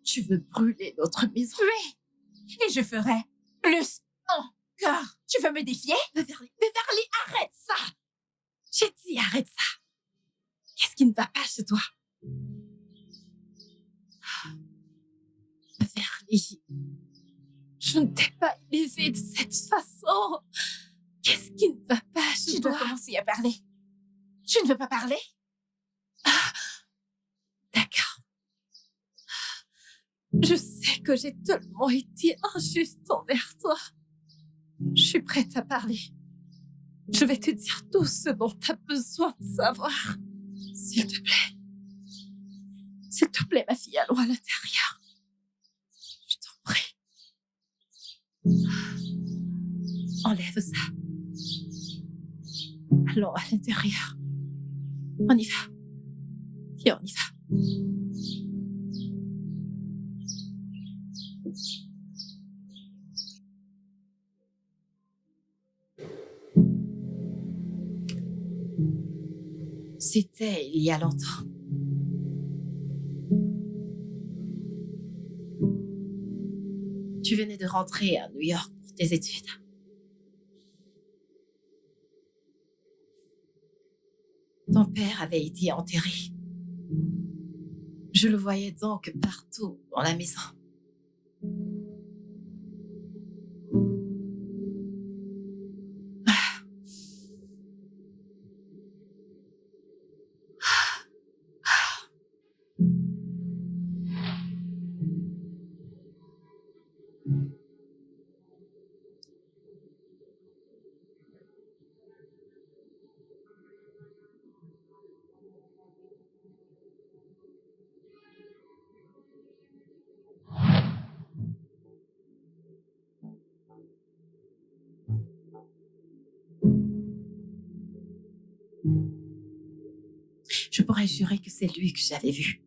Tu veux brûler notre maison? Oui, et je ferai plus encore. Tu veux me défier? Beverly, arrête ça! J'ai dit arrête ça. Qu'est-ce qui ne va pas chez toi? Beverly, je ne t'ai pas élevée de cette façon. Qu'est-ce qui ne va pas chez Tu toi? dois commencer à parler. Tu ne veux pas parler? D'accord. Je sais que j'ai tellement été injuste envers toi. Je suis prête à parler. Je vais te dire tout ce dont tu as besoin de savoir. S'il te plaît. S'il te plaît, ma fille, allons à l'intérieur. Je t'en prie. Enlève ça. Allons à l'intérieur. On y va. Viens, on y va. C'était il y a longtemps. Tu venais de rentrer à New York pour tes études. Ton père avait été enterré. Je le voyais donc partout dans la maison. Je pourrais jurer que c'est lui que j'avais vu.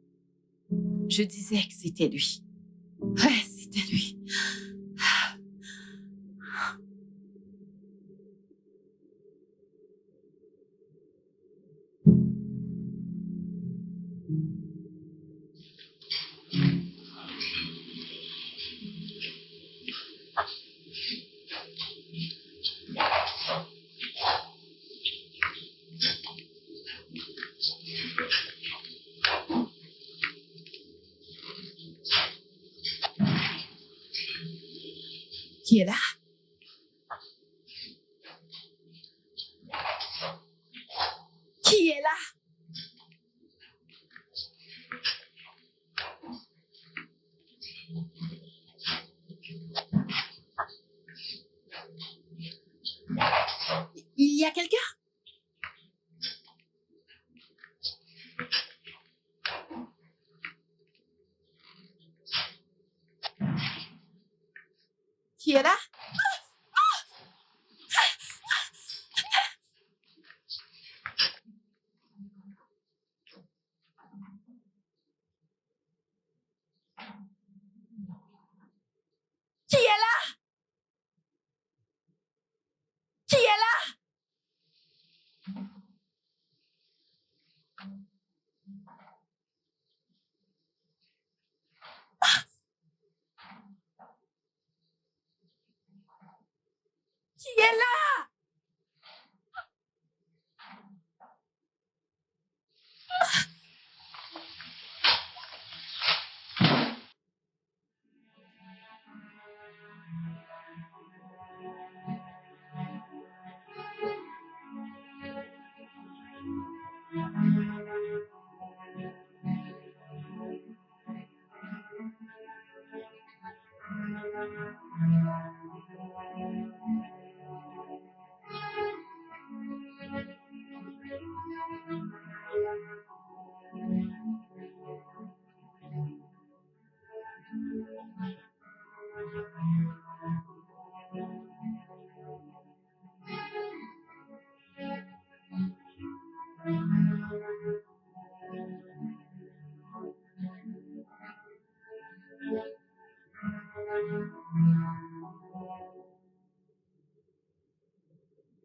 Je disais que c'était lui. Ouais, c'était lui. Qui est là? Qui est là? Il y a quelqu'un? Qui est là? Qui est là? Qui est là? Qui est là?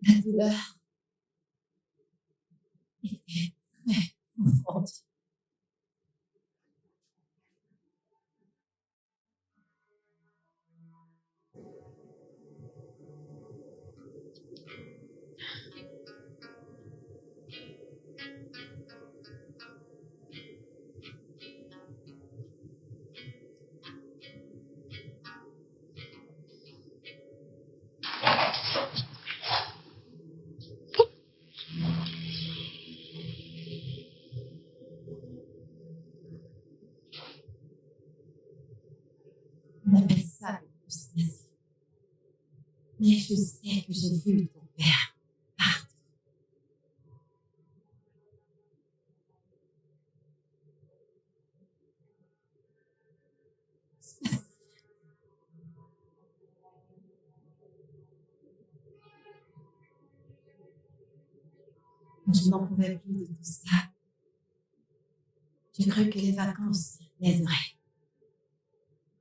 La douleur était très profonde. On appelle ça l'hallucination. Mais je sais que j'ai vu ton père partout. Je n'en pouvais plus de tout ça. J'ai cru que les vacances m'aideraient.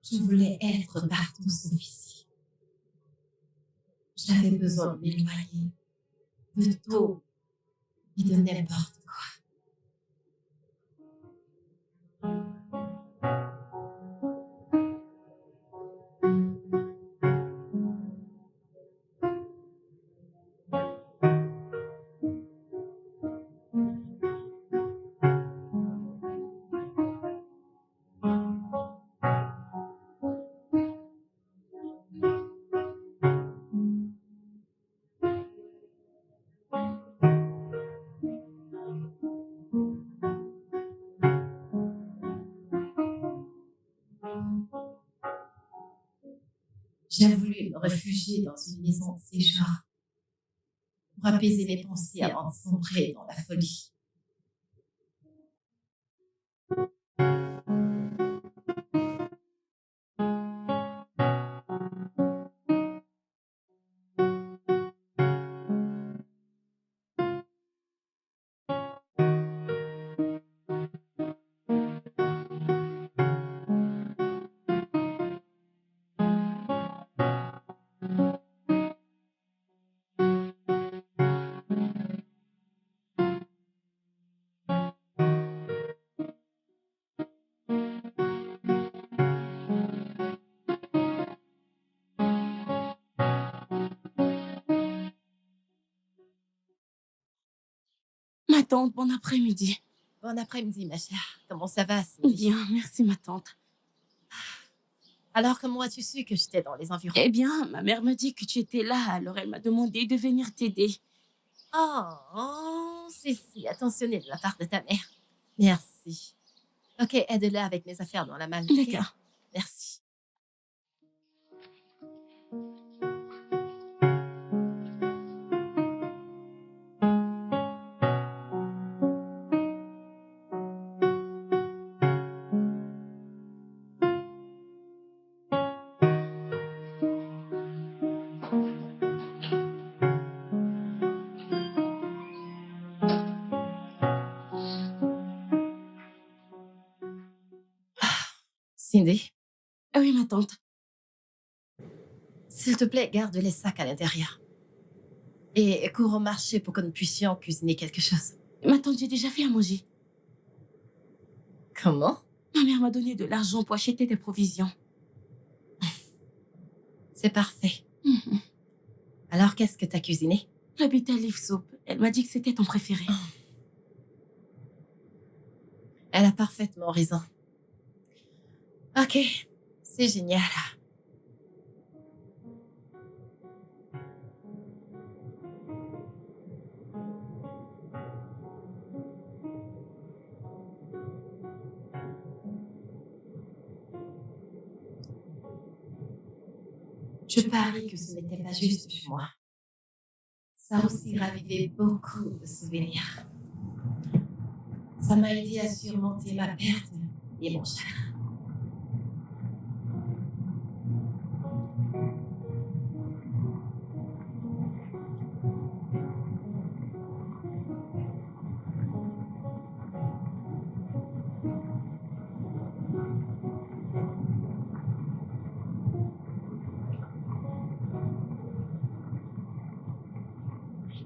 Je voulais être partout sauf ici. J'avais besoin de m'éloigner de tout et de n'importe quoi. J'ai voulu me réfugier dans une maison de séjour pour apaiser mes pensées avant de sombrer dans la folie. Ma tante, bon après-midi. Bon après-midi, ma chère. Comment ça va, Cindy? Bien, merci ma tante. Alors, comment as-tu su que j'étais dans les environs? Eh bien, ma mère m'a dit que tu étais là, alors elle m'a demandé de venir t'aider. Oh, c'est si attentionné de la part de ta mère. Merci. Ok, aide-la avec mes affaires dans la malle. ok? D'accord. Merci. Cindy, Ah oui, ma tante. s'il te plaît, garde les sacs à l'intérieur. Et cours au marché pour que nous puissions cuisiner quelque chose. Ma tante, j'ai déjà fait à manger. Comment? Ma mère m'a donné de l'argent pour acheter des provisions. C'est parfait. Mhm. Alors, qu'est-ce que t'as cuisiné? La bitter leaf soup. Elle m'a dit que c'était ton préféré. Elle a parfaitement raison. Ok, c'est génial. Je parie que ce n'était pas juste chez moi. Ça a aussi ravivé beaucoup de souvenirs. Ça m'a aidé à surmonter ma perte et mon chagrin.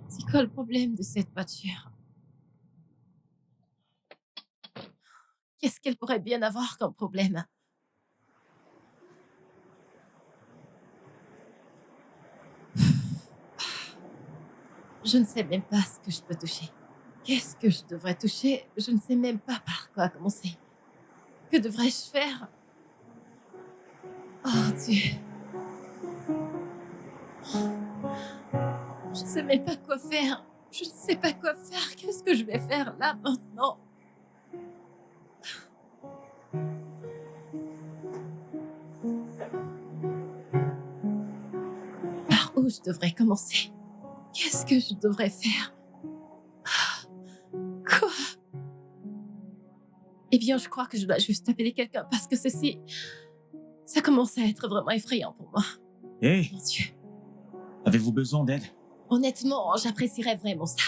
C'est quoi le problème de cette voiture? Qu'est-ce qu'elle pourrait bien avoir comme problème? Je ne sais même pas ce que je peux toucher. Qu'est-ce que je devrais toucher? Je ne sais même pas par quoi commencer. Que devrais-je faire? Oh Dieu. Je ne sais même pas quoi faire. Je ne sais pas quoi faire. Qu'est-ce que je vais faire là maintenant? Par où je devrais commencer? Qu'est-ce que je devrais faire? Quoi? Eh bien, je crois que je dois juste appeler quelqu'un parce que ceci, ça commence à être vraiment effrayant pour moi. Hé, Mon Dieu. avez-vous besoin d'aide? Honnêtement, j'apprécierais vraiment ça.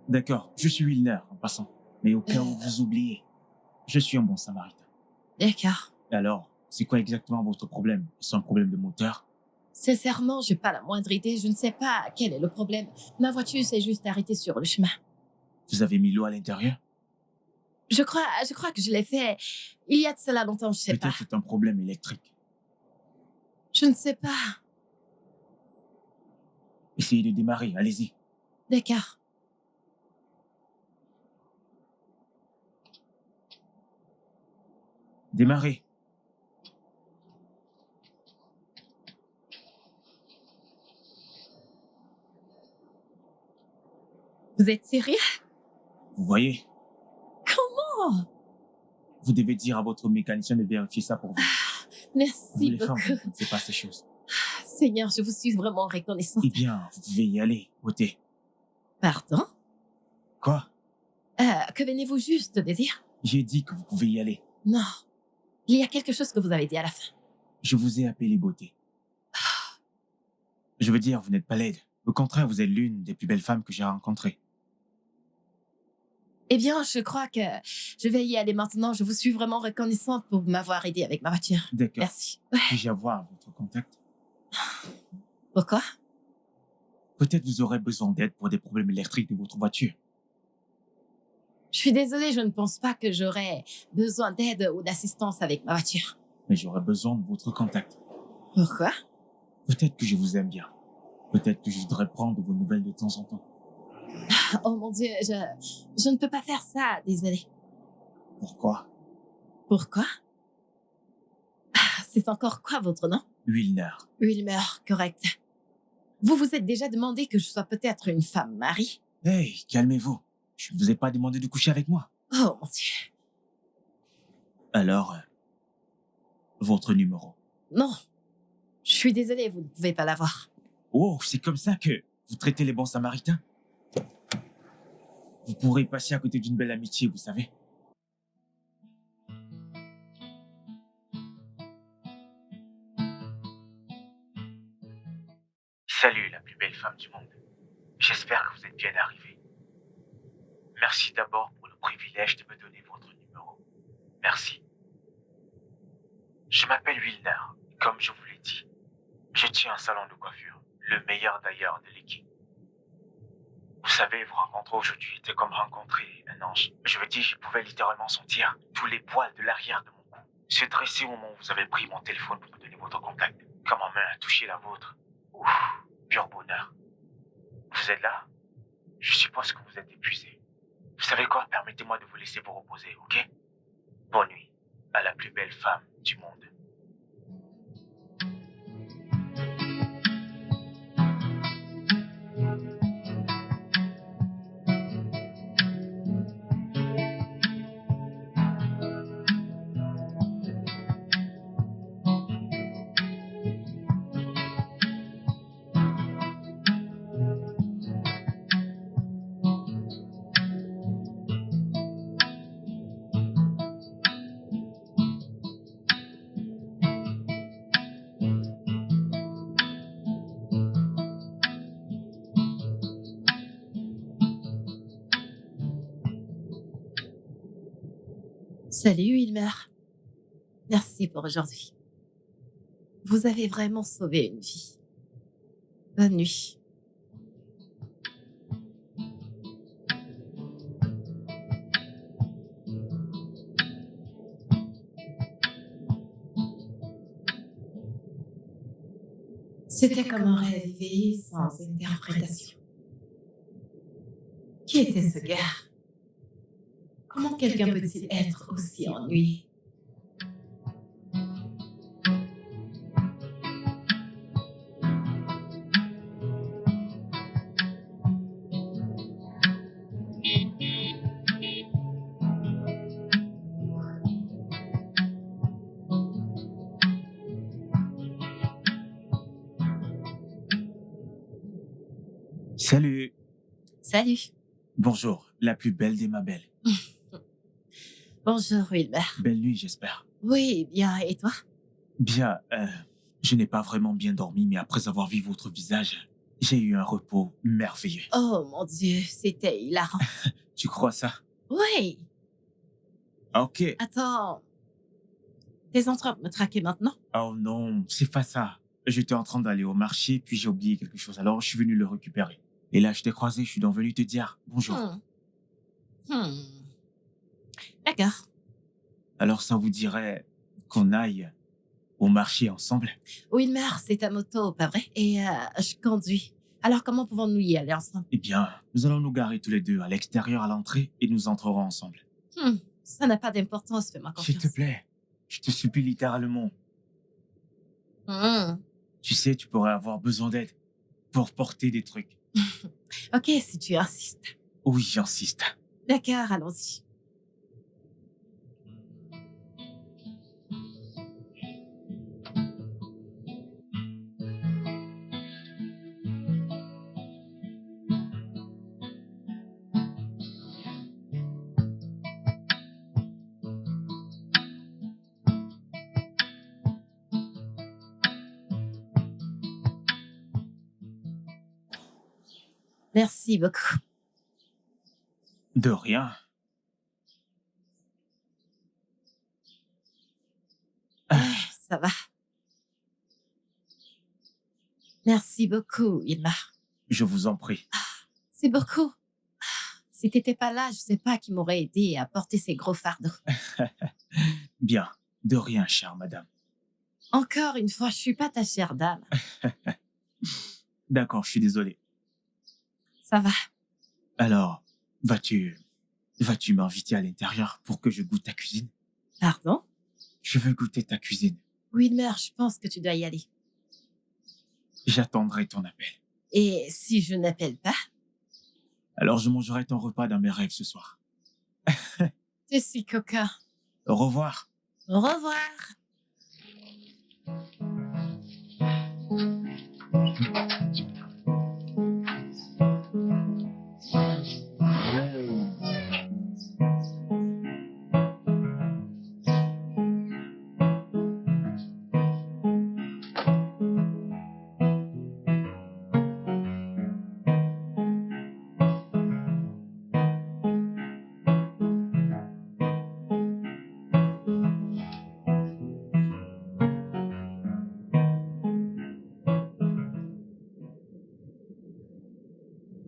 D'accord, je suis Wilner en passant. Mais au cas où vous oubliez, je suis un bon samaritain. D'accord. Alors, c'est quoi exactement votre problème? C'est un problème de moteur? Sincèrement, j'ai pas la moindre idée. Je ne sais pas quel est le problème. Ma voiture s'est juste arrêtée sur le chemin. Vous avez mis l'eau à l'intérieur? Je crois que je l'ai fait il y a de cela longtemps, je sais pas. Peut-être c'est un problème électrique. Je ne sais pas. Essayez de démarrer, allez-y. D'accord. Démarrez. Vous êtes sérieux? Vous voyez? Oh, Vous devez dire à votre mécanicien de vérifier ça pour vous. Vous, merci les femmes, beaucoup. vous ne faites pas ces choses. Seigneur, je vous suis vraiment reconnaissante. Eh bien, vous pouvez y aller, beauté. Pardon? Quoi? Que venez-vous juste de dire? J'ai dit que vous pouvez y aller. Non. Il y a quelque chose que vous avez dit à la fin. Je vous ai appelé beauté. Je veux dire, vous n'êtes pas laide. Au contraire, vous êtes l'une des plus belles femmes que j'ai rencontrées. Eh bien, je crois que je vais y aller maintenant. Je vous suis vraiment reconnaissante pour m'avoir aidé avec ma voiture. D'accord. Merci. Ouais. Puis-je avoir votre contact? Pourquoi? Peut-être vous aurez besoin d'aide pour des problèmes électriques de votre voiture. Je suis désolée, je ne pense pas que j'aurais besoin d'aide ou d'assistance avec ma voiture. Mais j'aurais besoin de votre contact. Pourquoi? Peut-être que je vous aime bien. Peut-être que je voudrais prendre vos nouvelles de temps en temps. Oh mon Dieu, je ne peux pas faire ça, désolée. Pourquoi? Pourquoi? C'est encore quoi votre nom? Wilner. Wilmer, correct. Vous vous êtes déjà demandé que je sois peut-être une femme mariée? Hey, calmez-vous. Je ne vous ai pas demandé de coucher avec moi. Oh mon Dieu. Alors, votre numéro. Non. Je suis désolée, vous ne pouvez pas l'avoir. Oh, c'est comme ça que vous traitez les bons samaritains? Vous pourrez passer à côté d'une belle amitié, vous savez. Salut, la plus belle femme du monde. J'espère que vous êtes bien arrivée. Merci d'abord pour le privilège de me donner votre numéro. Merci. Je m'appelle Wilner, comme je vous l'ai dit. Je tiens un salon de coiffure, le meilleur d'ailleurs de l'équipe. Vous savez, vous rencontrer aujourd'hui était comme rencontrer un ange. Je veux dire, je pouvais littéralement sentir tous les poils de l'arrière de mon cou se dresser au moment où vous avez pris mon téléphone pour me donner votre contact. Quand ma main a touché la vôtre. Ouf, pur bonheur. Vous êtes là? Je suppose que vous êtes épuisé. Vous savez quoi? Permettez-moi de vous laisser vous reposer, ok? Bonne nuit à la plus belle femme du monde. Salut, Wilmer. Merci pour aujourd'hui. Vous avez vraiment sauvé une vie. Bonne nuit. C'était comme un rêve éveillé sans interprétation. Qui était ce gars? Comment quelqu'un peut-il être aussi ennuyé? Salut. Salut. Bonjour, la plus belle des ma belle. Bonjour, Wilmer. Belle nuit, j'espère. Oui, bien, et toi? Bien, je n'ai pas vraiment bien dormi, mais après avoir vu votre visage, j'ai eu un repos merveilleux. Oh mon Dieu, c'était hilarant. Tu crois ça? Oui. Ok. Attends. T'es en train de me traquer maintenant? Oh non, c'est pas ça. J'étais en train d'aller au marché, puis j'ai oublié quelque chose, alors je suis venu le récupérer. Et là, je t'ai croisé, je suis donc venu te dire bonjour. D'accord. Alors ça vous dirait qu'on aille au marché ensemble? Wilmer, c'est ta moto, pas vrai? Et je conduis. Alors comment pouvons-nous y aller ensemble? Eh bien, nous allons nous garer tous les deux à l'extérieur à l'entrée et nous entrerons ensemble. Ça n'a pas d'importance, fais-moi S'il confiance. te plaît, je te supplie littéralement. Hmm. Tu sais, tu pourrais avoir besoin d'aide pour porter des trucs. Ok, si tu insistes. Oui, j'insiste. D'accord, allons-y. Merci beaucoup. De rien. Ouais, ça va. Merci beaucoup, Ilma. Je vous en prie. C'est beaucoup. Si t'étais pas là, je sais pas qui m'aurait aidé à porter ces gros fardeaux. Bien. De rien, chère madame. Encore une fois, je suis pas ta chère dame. D'accord, je suis désolé. Ça va. Alors, vas-tu m'inviter à l'intérieur pour que je goûte ta cuisine? Pardon? Je veux goûter ta cuisine. Wilmer, je pense que tu dois y aller. J'attendrai ton appel. Et si je n'appelle pas, Alors, je mangerai ton repas dans mes rêves ce soir. je suis coquin. Au revoir. Au revoir.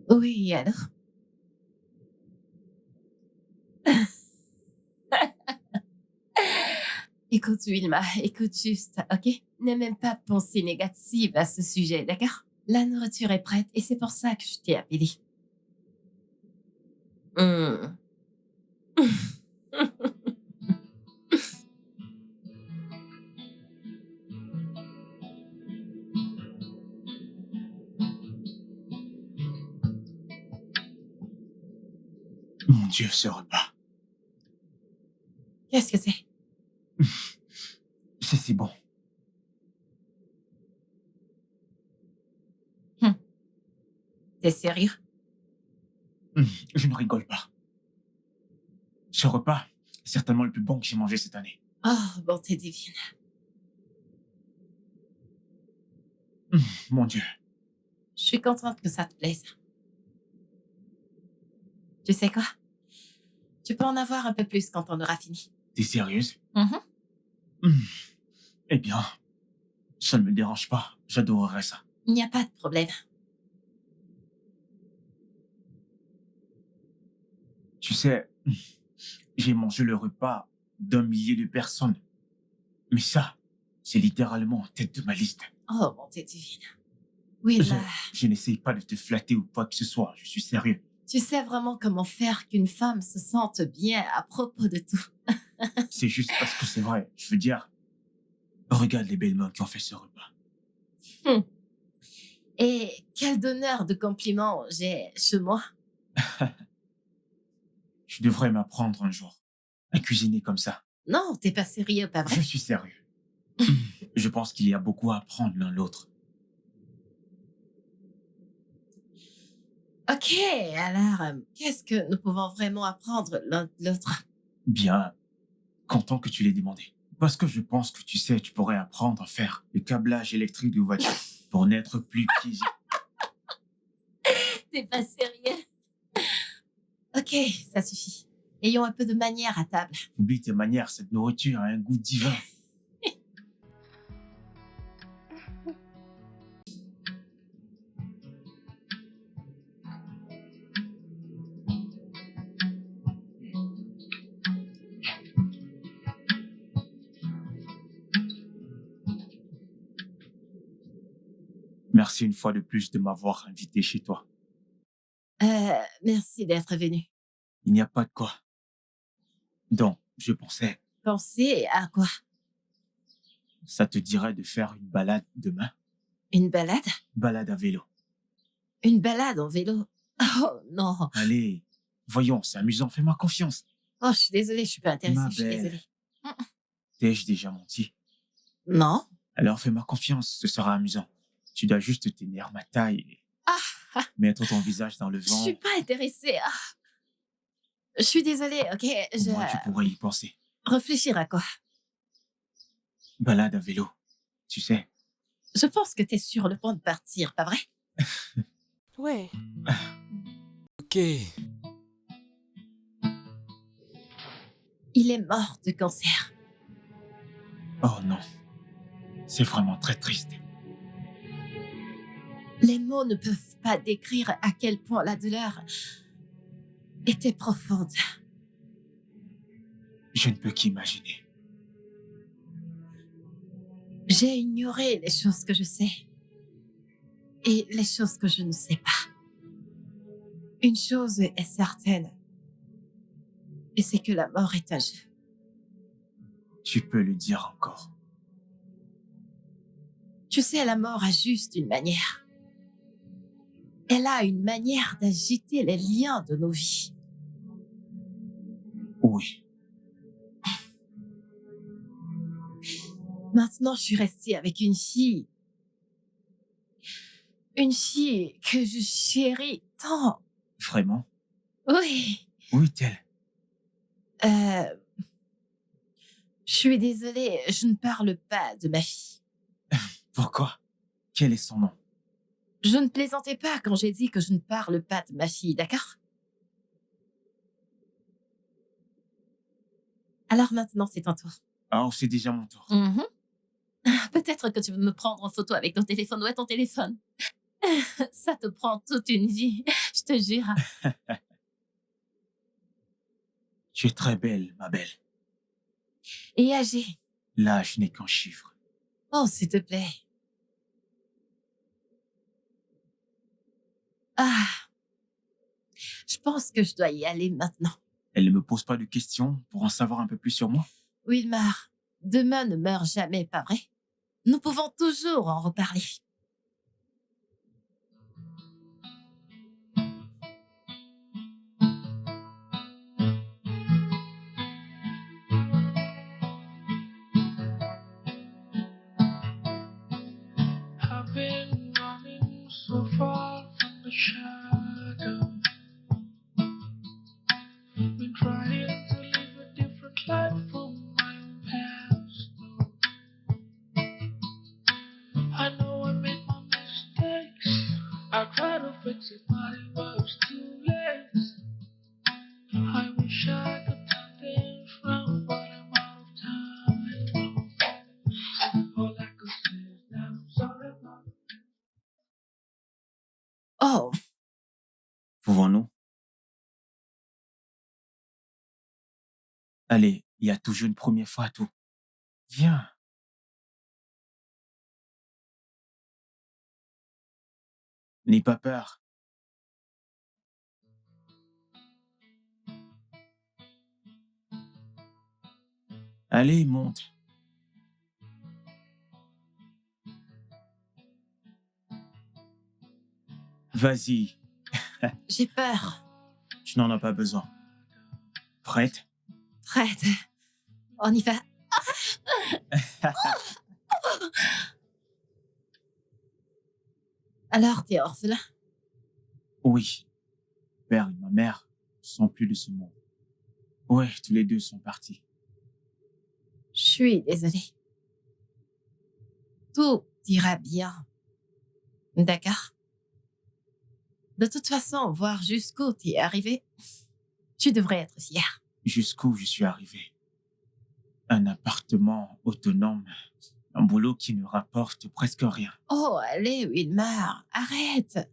Oui, alors? Écoute, Wilma, écoute juste, ok? N'aie même pas de pensée négative à ce sujet, d'accord? La nourriture est prête et c'est pour ça que je t'ai appelé. Hmm. Mon Dieu, ce repas. Qu'est-ce que c'est? C'est si bon. T'es sérieux? Je ne rigole pas. Ce repas est certainement le plus bon que j'ai mangé cette année. Oh, bonté divine. Mon Dieu. Je suis contente que ça te plaise. Tu sais quoi? Tu peux en avoir un peu plus quand on aura fini. T'es sérieuse? Mhm. Eh bien, ça ne me dérange pas. J'adorerais ça. Il n'y a pas de problème. Tu sais, j'ai mangé le repas d'un millier de personnes. Mais ça, c'est littéralement en tête de ma liste. Oh, bonté divine. Oui, Je, là, je n'essaye pas de te flatter ou quoi que ce soit. Je suis sérieux. tu sais vraiment comment faire qu'une femme se sente bien à propos de tout. C'est juste parce que c'est vrai. Je veux dire, regarde les belles mains qui ont fait ce repas. Et quel donneur de compliments j'ai chez moi. Je devrais m'apprendre un jour à cuisiner comme ça. Non, t'es pas sérieux, pas vrai? Je suis sérieux. Je pense qu'il y a beaucoup à apprendre l'un l'autre. Ok, alors, qu'est-ce que nous pouvons vraiment apprendre l'un de l'autre? Bien, content que tu l'aies demandé. Parce que je pense que tu sais, tu pourrais apprendre à faire le câblage électrique de voiture pour n'être plus qu'easy. T'es pas sérieux? Ok, ça suffit. Ayons un peu de manière à table. Oublie tes manières, cette nourriture a un goût divin. Merci une fois de plus de m'avoir invité chez toi. Merci d'être venu. Il n'y a pas de quoi. Donc, je pensais, Pensez à quoi? ça te dirait de faire une balade demain? Une balade? Balade à vélo. Une balade en vélo? Oh non. Allez, voyons, c'est amusant, fais-moi confiance. Oh, je suis désolée, je suis pas intéressée, Ma je suis belle. désolée. T'ai-je déjà menti? Non? Alors fais-moi confiance, ce sera amusant. Tu dois juste tenir ma taille et mettre ton visage dans le Je vent. suis pas intéressée. Je suis désolée, ok? Au moins, tu pourrais y penser. Réfléchir à quoi? Balade à vélo, tu sais. Je pense que t'es sur le point de partir, pas vrai? Ouais. Ok. Il est mort de cancer. Oh non. C'est vraiment très triste. Les mots ne peuvent pas décrire à quel point la douleur était profonde. Je ne peux qu'imaginer. J'ai ignoré les choses que je sais et les choses que je ne sais pas. Une chose est certaine, et c'est que la mort est un jeu. Tu peux le dire encore. Tu sais, la mort a juste une manière. Elle a une manière d'agiter les liens de nos vies. Oui. Maintenant, je suis restée avec une fille. Une fille que je chéris tant. Vraiment? Oui. Où est-elle? Je suis désolée, je ne parle pas de ma fille. Pourquoi? Quel est son nom? Je ne plaisantais pas quand j'ai dit que je ne parle pas de ma fille, d'accord? Alors maintenant, c'est ton tour. Ah, c'est déjà mon tour. Peut-être que tu veux me prendre en photo avec ton téléphone. Où est ton téléphone? Ça te prend toute une vie, je te jure. Tu es très belle, ma belle. Et âgée. L'âge n'est qu'un chiffre. Oh, s'il te plaît. Ah, je pense que je dois y aller maintenant. Elle ne me pose pas de questions pour en savoir un peu plus sur moi? Wilmar, demain ne meurt jamais, pas vrai? Nous pouvons toujours en reparler. I've been running so far from the shadow. Been trying to live a different life from my own past. I know I made my mistakes. I tried to fix it, but it was too late. I wish I could turn things round, but I'm out of time. All I could say is that I'm sorry about it. Oh, Pouvons-nous? Allez, il y a toujours une première fois à tout. Viens. N'aie pas peur. Allez, monte. Vas-y, j'ai peur. tu n'en as pas besoin. Prête? Prête. On y va. Alors, t'es orphelin? Oui. Père et ma mère ne sont plus de ce monde. Ouais, tous les deux sont partis. Je suis désolée. Tout ira bien. D'accord? De toute façon, voir jusqu'où tu es arrivé, tu devrais être fier. Jusqu'où je suis arrivé. Un appartement autonome, un boulot qui ne rapporte presque rien. Oh, allez, Wilmar, arrête.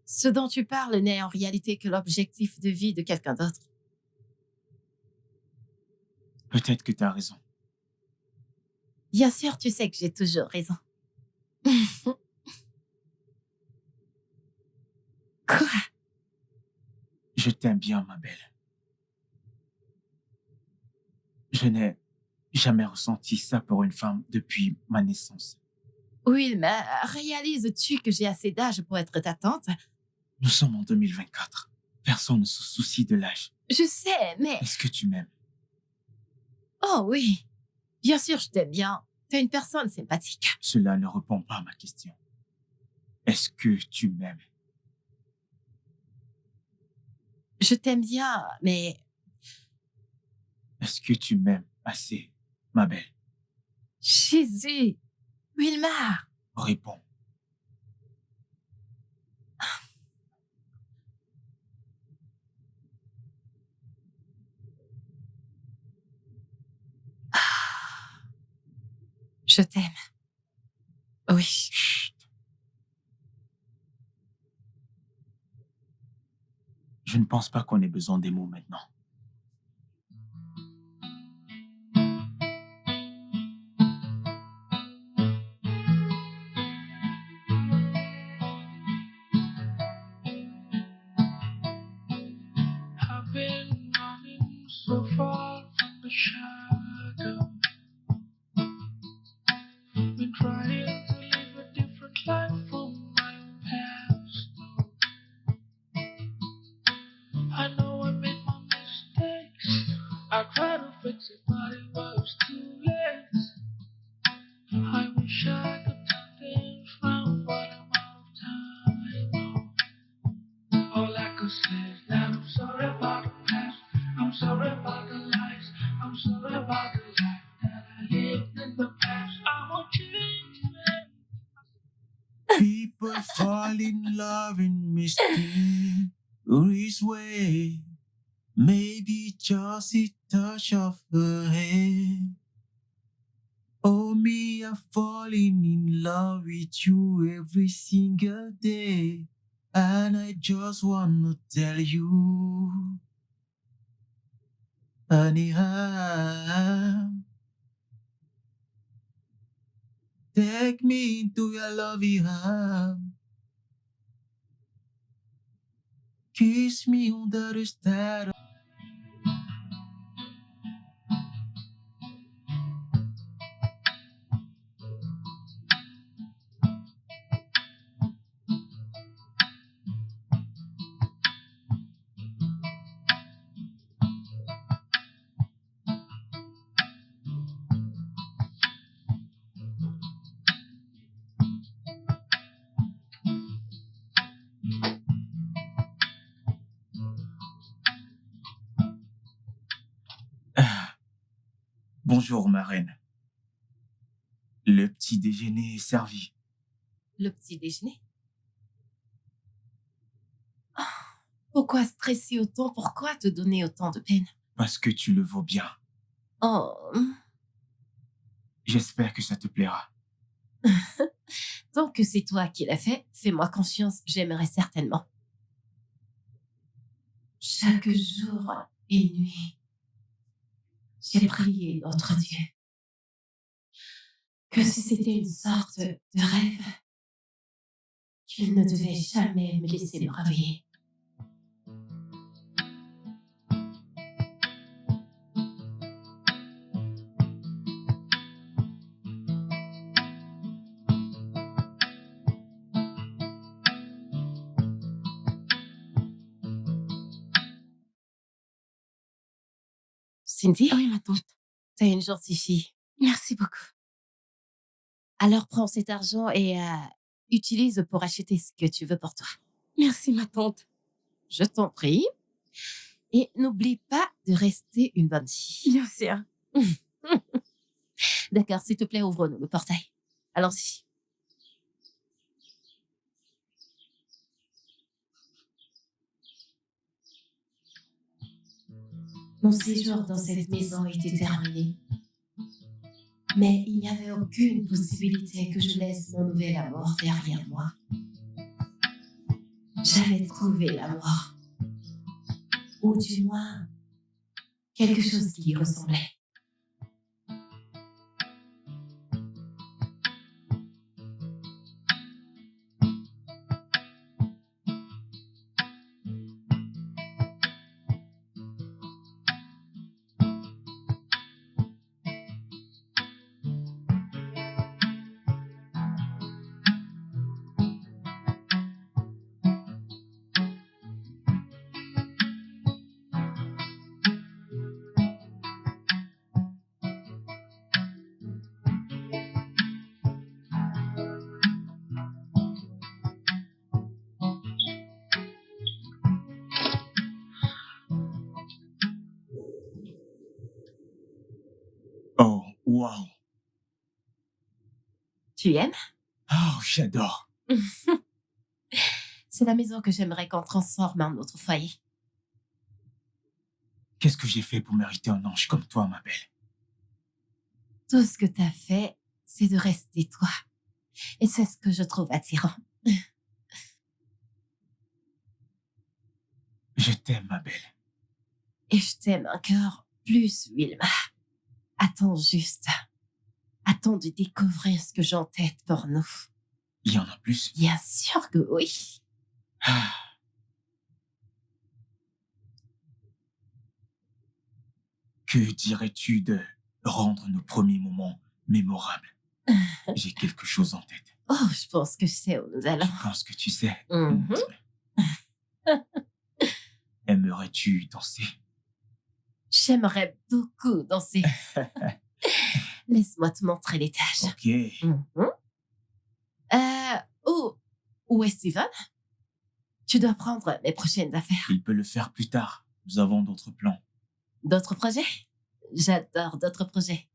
Ce dont tu parles n'est en réalité que l'objectif de vie de quelqu'un d'autre. Peut-être que tu as raison. Bien sûr, tu sais que j'ai toujours raison. Quoi? Je t'aime bien, ma belle. Je n'ai jamais ressenti ça pour une femme depuis ma naissance. Wilmar, réalises-tu que j'ai assez d'âge pour être ta tante? Nous sommes en 2024. Personne ne se soucie de l'âge. Je sais, mais... Est-ce que tu m'aimes? Oh oui, bien sûr, je t'aime bien. T'es une personne sympathique. Cela ne répond pas à ma question. Est-ce que tu m'aimes? Je t'aime bien, mais... Est-ce que tu m'aimes assez, ma belle? Jésus, Wilmar, Réponds. Je t'aime. Oui. Chut. Je ne pense pas qu'on ait besoin des mots maintenant. I've been running so far from the shadow. Been trying to live a different life from my past. I know I made my mistakes. I tried to fix it, but it was too late. I wish I could turn things round, but I'm out of time. All I could say is that I'm sorry about the past. I'm sorry about the lies. I'm sorry about the life that I lived in the past. I won't change it. People fall in love in mysterious way. Maybe just a touch of her hand. Oh, me, I'm falling in love with you every single day. And I just wanna tell you, honey, take me into your loving arms. Kiss me under the stars. Ah, bonjour, ma reine. Le petit déjeuner est servi. Le petit déjeuner. Oh, pourquoi stresser autant? Pourquoi te donner autant de peine? Parce que tu le vaux bien. Oh, J'espère que ça te plaira. tant que c'est toi qui l'as fait, fais-moi confiance, j'aimerais certainement. Chaque jour et nuit, j'ai prié notre Dieu que si c'était une sorte de rêve, qu'il ne devait jamais me laisser me réveiller. Cindy, Oui, ma tante. t'es une gentille fille. Merci beaucoup. Alors prends cet argent et utilise pour acheter ce que tu veux pour toi. Merci, ma tante. Je t'en prie. Et n'oublie pas de rester une bonne fille. Bien sûr. D'accord, s'il te plaît, ouvre-nous le portail. Allons-y. Mon séjour dans cette maison était terminé. Mais il n'y avait aucune possibilité que je laisse mon nouvel amour derrière moi. J'avais trouvé l'amour. Ou du moins, quelque chose qui y ressemblait. Oh, wow. Tu aimes? Oh, j'adore. C'est la maison que j'aimerais qu'on transforme en notre foyer. Qu'est-ce que j'ai fait pour mériter un ange comme toi, ma belle? Tout ce que t'as fait, c'est de rester toi. Et c'est ce que je trouve attirant. Je t'aime, ma belle. Et je t'aime encore plus, Wilma. Attends juste. Attends de découvrir ce que j'ai en tête pour nous. Il y en a plus. Bien sûr que oui. Ah. Que dirais-tu de rendre nos premiers moments mémorables? J'ai quelque chose en tête. Oh, je pense que je sais où nous allons. Je pense que tu sais. Mhm. Aimerais-tu danser? J'aimerais beaucoup danser. Laisse-moi te montrer les tâches. Ok. Mhm. Où est Steven? Tu dois prendre mes prochaines affaires. Il peut le faire plus tard. Nous avons d'autres plans. D'autres projets? J'adore d'autres projets.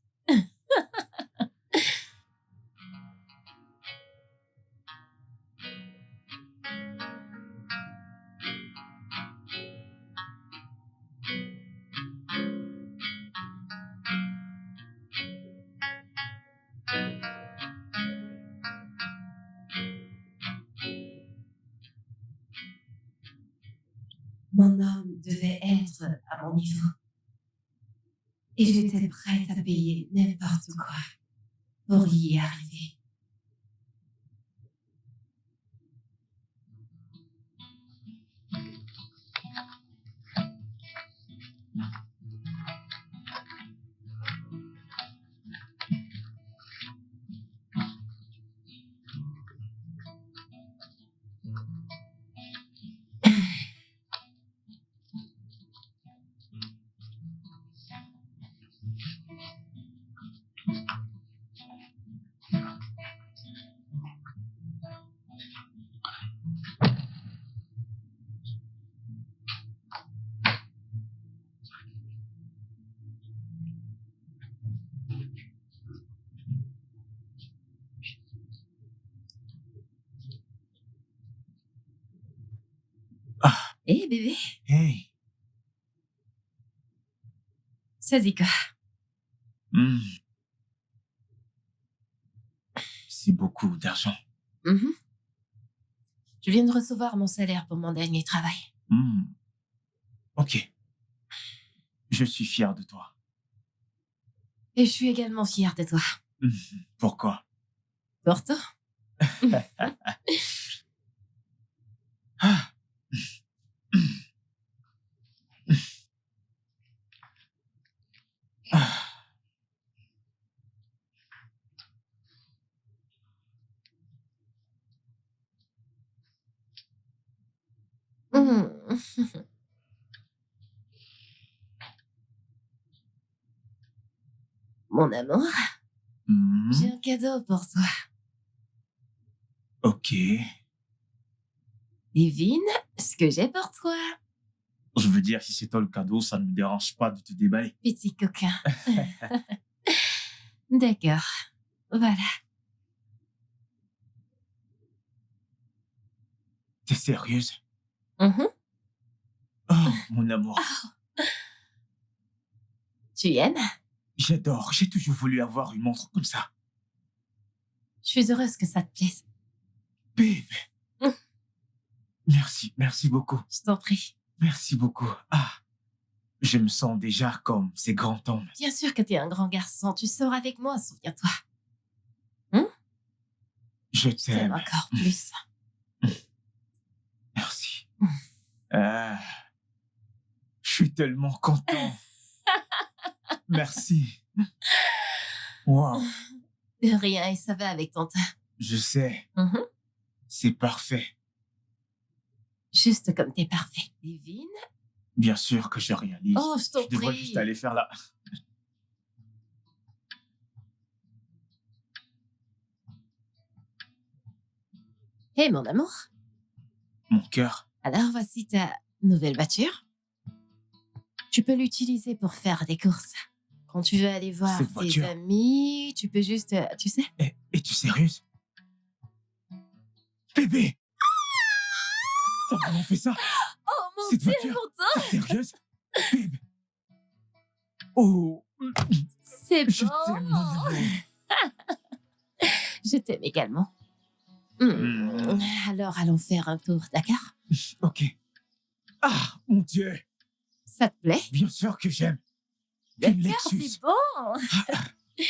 Mon homme devait être à mon niveau. Et j'étais prête à payer n'importe quoi pour y arriver. Ah, Hé bébé, hey. ça dit quoi? Hmm. C'est beaucoup d'argent. Mhm. Je viens de recevoir mon salaire pour mon dernier travail. Hmm. Ok. Je suis fier de toi. Et je suis également fière de toi. Hmm. Pourquoi? Pour toi? Ah. Ah. Mhm. Mon amour, Hmm. j'ai un cadeau pour toi. Ok. Devine ce que j'ai pour toi, Je veux dire, si c'est toi le cadeau, ça ne me dérange pas de te déballer. petit coquin. D'accord. Voilà. T'es sérieuse? Mhm. Oh, mon amour. Tu aimes? J'adore. J'ai toujours voulu avoir une montre comme ça. Je suis heureuse que ça te plaise. Babe. Mm. Merci beaucoup. Je t'en prie. Merci beaucoup. Ah, je me sens déjà comme ces grands hommes. Bien sûr que t'es un grand garçon. Tu sors avec moi, souviens-toi. Je Je t'aime t'aime. encore plus. Merci. Mm. Ah, je suis tellement content. Merci. Wow, De rien, et ça va avec ton teint. je sais. Mhm. C'est parfait. Juste comme t'es parfait. Devine? Bien sûr que je réalise. Oh, je t'en Je devrais prie. juste aller faire là. Hé, mon amour. Mon cœur. Alors, voici ta nouvelle voiture. Tu peux l'utiliser pour faire des courses. Quand tu veux aller voir Cette tes voiture. amis, tu peux juste, tu sais. Es-tu sérieuse? Bébé! T'as vraiment fait ça? Oh mon Cette Dieu, voiture. pourtant, T'es sérieuse? Babe! Oh! c'est Je bon. t'aime, mon amour. Je t'aime également. Alors, allons faire un tour, d'accord? Ok. Ah, mon Dieu. Ça te plaît? Bien sûr que j'aime. Une D'accord, Lexus. c'est bon.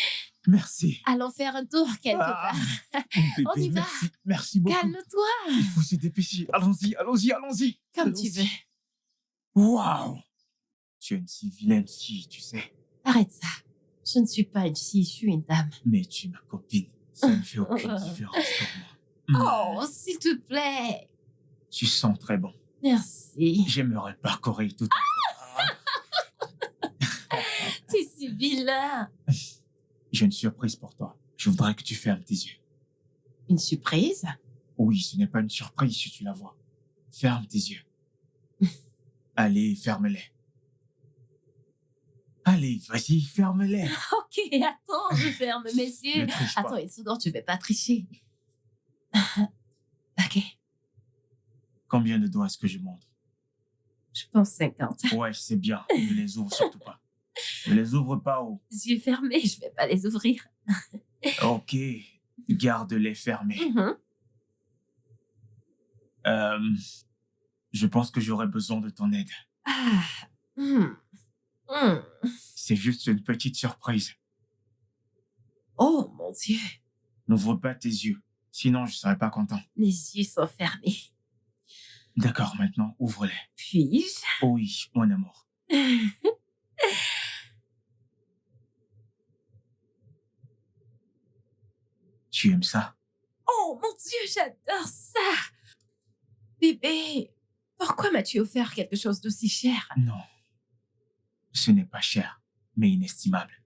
Merci. Allons faire un tour quelque Ah, part. mon On y bébé, va. merci. Merci beaucoup. Calme-toi. Il faut se dépêcher. Allons-y, allons-y, allons-y. Comme tu Allons-y. veux. Waouh. Tu es une si vilaine fille, tu sais. Arrête ça. Je ne suis pas une fille, je suis une dame. Mais tu es ma copine. Ça ne fait aucune différence pour moi. Oh, s'il te plaît. Tu sens très bon. Merci. J'aimerais parcourir tout. Tu es si vilain. J'ai une surprise pour toi. Je voudrais que tu fermes tes yeux. Une surprise? Oui, ce n'est pas une surprise si tu la vois. Ferme tes yeux. Allez, ferme-les. Allez, vas-y, ferme-les. Ok, attends, je ferme mes yeux. Ne triche pas. Attends une seconde, je vais pas tricher. Ok, Combien de doigts est-ce que je montre? je pense 50. Ouais, c'est bien. Ne les ouvre surtout pas. Ne les ouvre pas. Oh. Yeux fermés, je vais pas les ouvrir. Ok, garde-les fermés. Je pense que j'aurais besoin de ton aide. Ah. C'est juste une petite surprise. Oh mon Dieu, N'ouvre pas tes yeux, sinon je serais pas content. mes yeux sont fermés. D'accord, maintenant, ouvre-les. Puis-je? Oh oui, mon amour. Tu aimes ça? Oh mon Dieu, j'adore ça! Bébé, pourquoi m'as-tu offert quelque chose d'aussi cher? Non. Ce n'est pas cher, mais inestimable.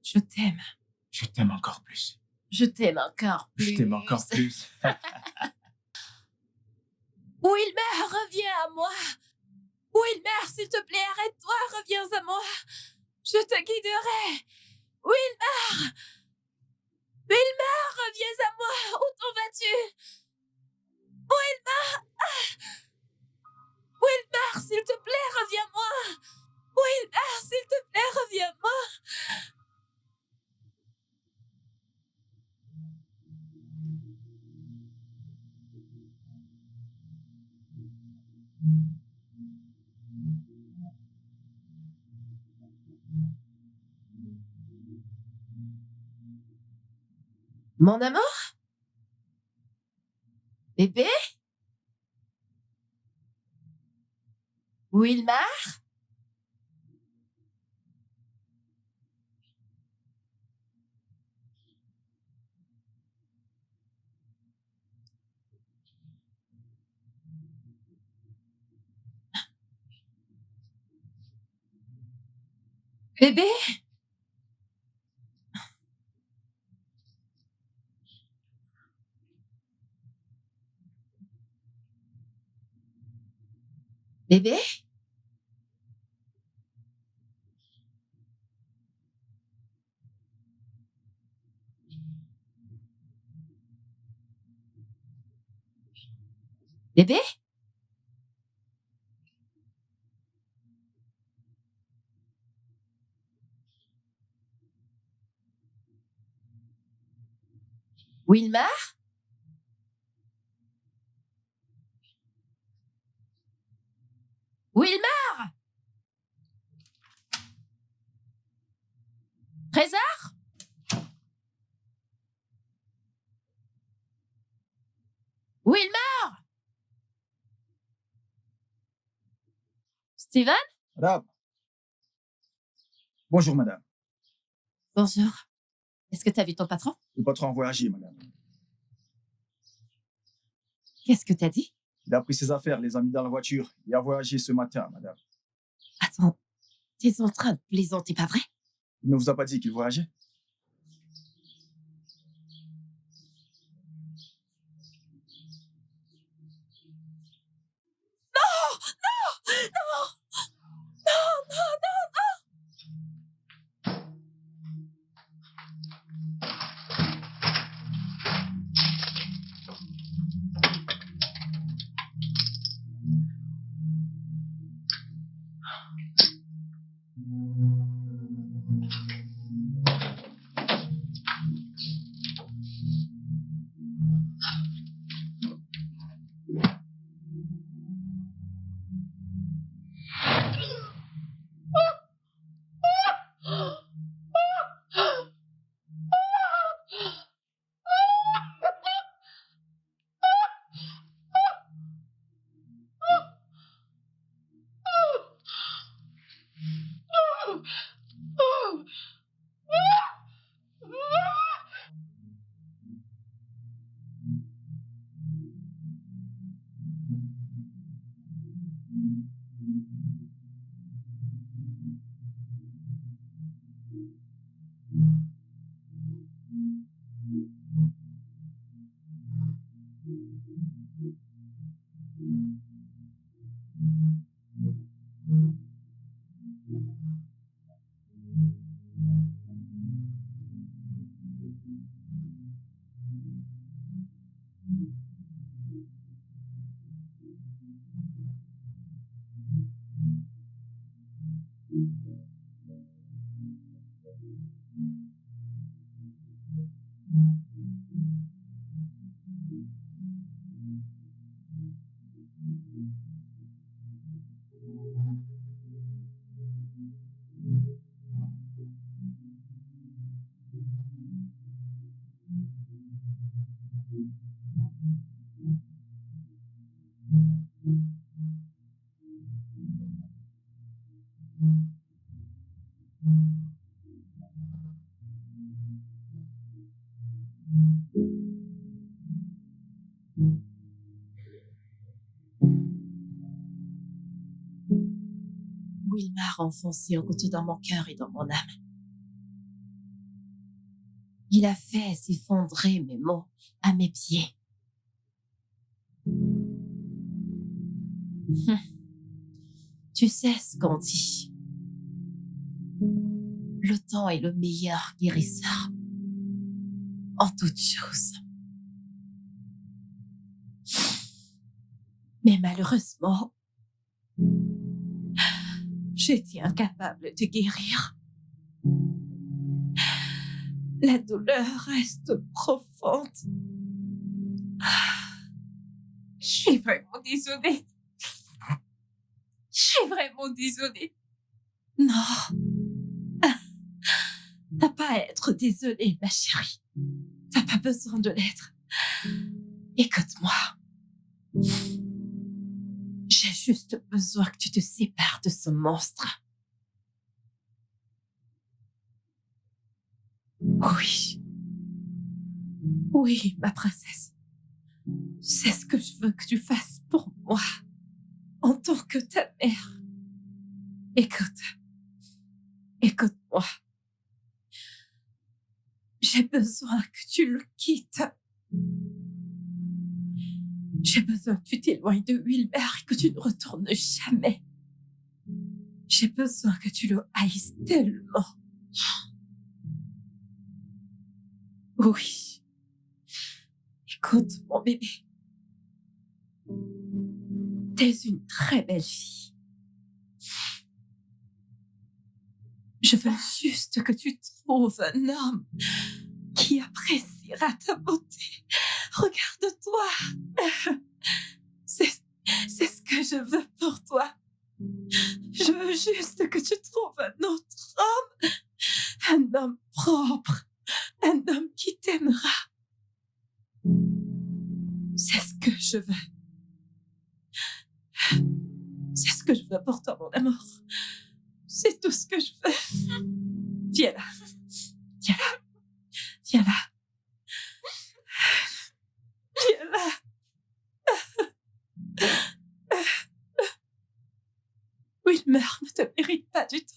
Je t'aime. Je t'aime encore plus. Je t'aime encore plus. Je t'aime encore plus. Wilmer, reviens à moi. Wilmer, s'il te plaît, arrête-toi, reviens à moi. Je te guiderai. Wilmer! Wilmer, reviens à moi. Où t'en vas-tu? Wilmer! Wilmer, s'il te plaît, reviens-moi. Wilmer, s'il te plaît, reviens-moi. Mon amour? Bébé? Wilmar? Bébé? Bébé? Bébé? Wilmar? Wilmar? Trésor? Wilmar? Steven? Madame. Bonjour, madame. Bonjour. Est-ce que tu as vu ton patron? Le patron a voyagé, madame. Qu'est-ce que tu as dit? Il a pris ses affaires, les a mis dans la voiture et a voyagé ce matin, madame. Attends, tu es en train de plaisanter, pas vrai? Il ne vous a pas dit qu'il voyageait? Wilmar enfoncé au couteau dans mon cœur et dans mon âme. Il a fait s'effondrer mes mots à mes pieds. Tu sais ce qu'on dit. Le temps est le meilleur guérisseur en toutes choses. Mais malheureusement, j'étais incapable de guérir. La douleur reste profonde. Je suis vraiment désolée. Je suis vraiment désolée. Non. T'as pas à être désolée, ma chérie. T'as pas besoin de l'être. Écoute-moi. J'ai juste besoin que tu te sépares de ce monstre. Oui. Oui, ma princesse. C'est ce que je veux que tu fasses pour moi, en tant que ta mère. Écoute-moi. J'ai besoin que tu le quittes. J'ai besoin que tu t'éloignes de Wilbert et que tu ne retournes jamais. J'ai besoin que tu le haïsses tellement. Oui. Écoute, mon bébé. T'es une très belle fille. Je veux juste que tu trouves un homme qui appréciera ta beauté. Regarde-toi. C'est ce que je veux pour toi. Je veux juste que tu trouves un autre homme. Un homme propre. Un homme qui t'aimera. C'est ce que je veux. C'est ce que je veux pour toi, mon amour. C'est tout ce que je veux. Viens là. Viens là. Viens là. Viens là. Wilmer ne te mérite pas du tout.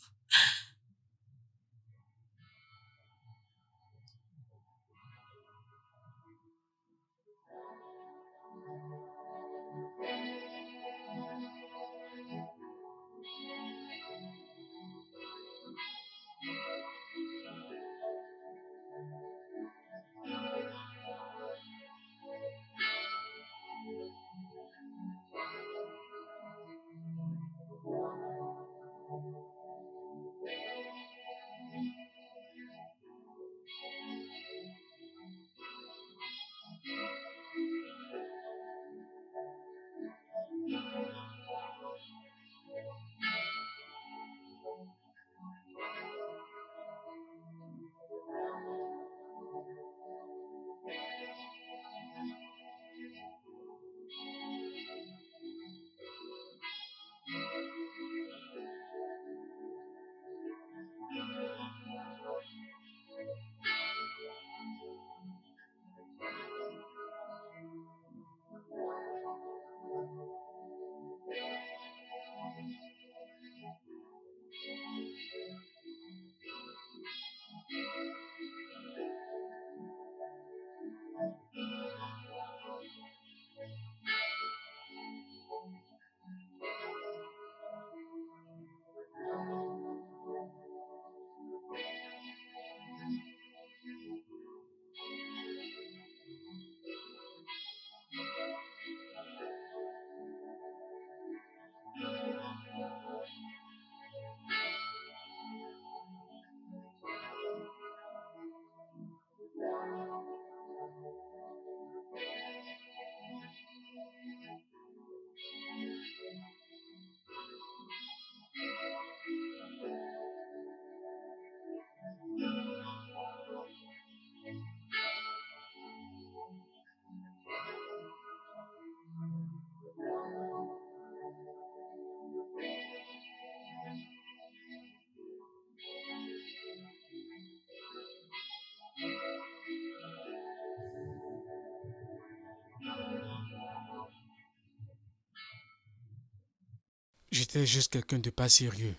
J'étais juste quelqu'un de pas sérieux.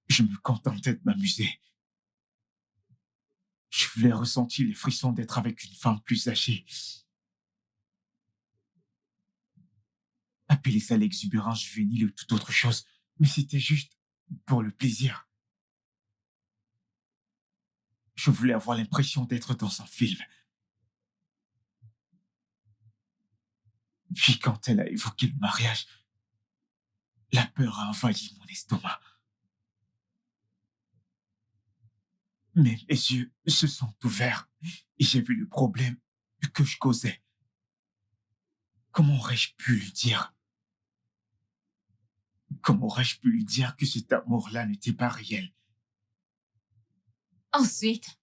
Je me contentais de m'amuser. Je voulais ressentir les frissons d'être avec une femme plus âgée. Appelez ça l'exubérance juvénile ou toute autre chose, mais c'était juste pour le plaisir. Je voulais avoir l'impression d'être dans un film. Puis quand elle a évoqué le mariage, la peur a envahi mon estomac. Mais mes yeux se sont ouverts et j'ai vu le problème que je causais. Comment aurais-je pu lui dire? Comment aurais-je pu lui dire que cet amour-là n'était pas réel? Ensuite,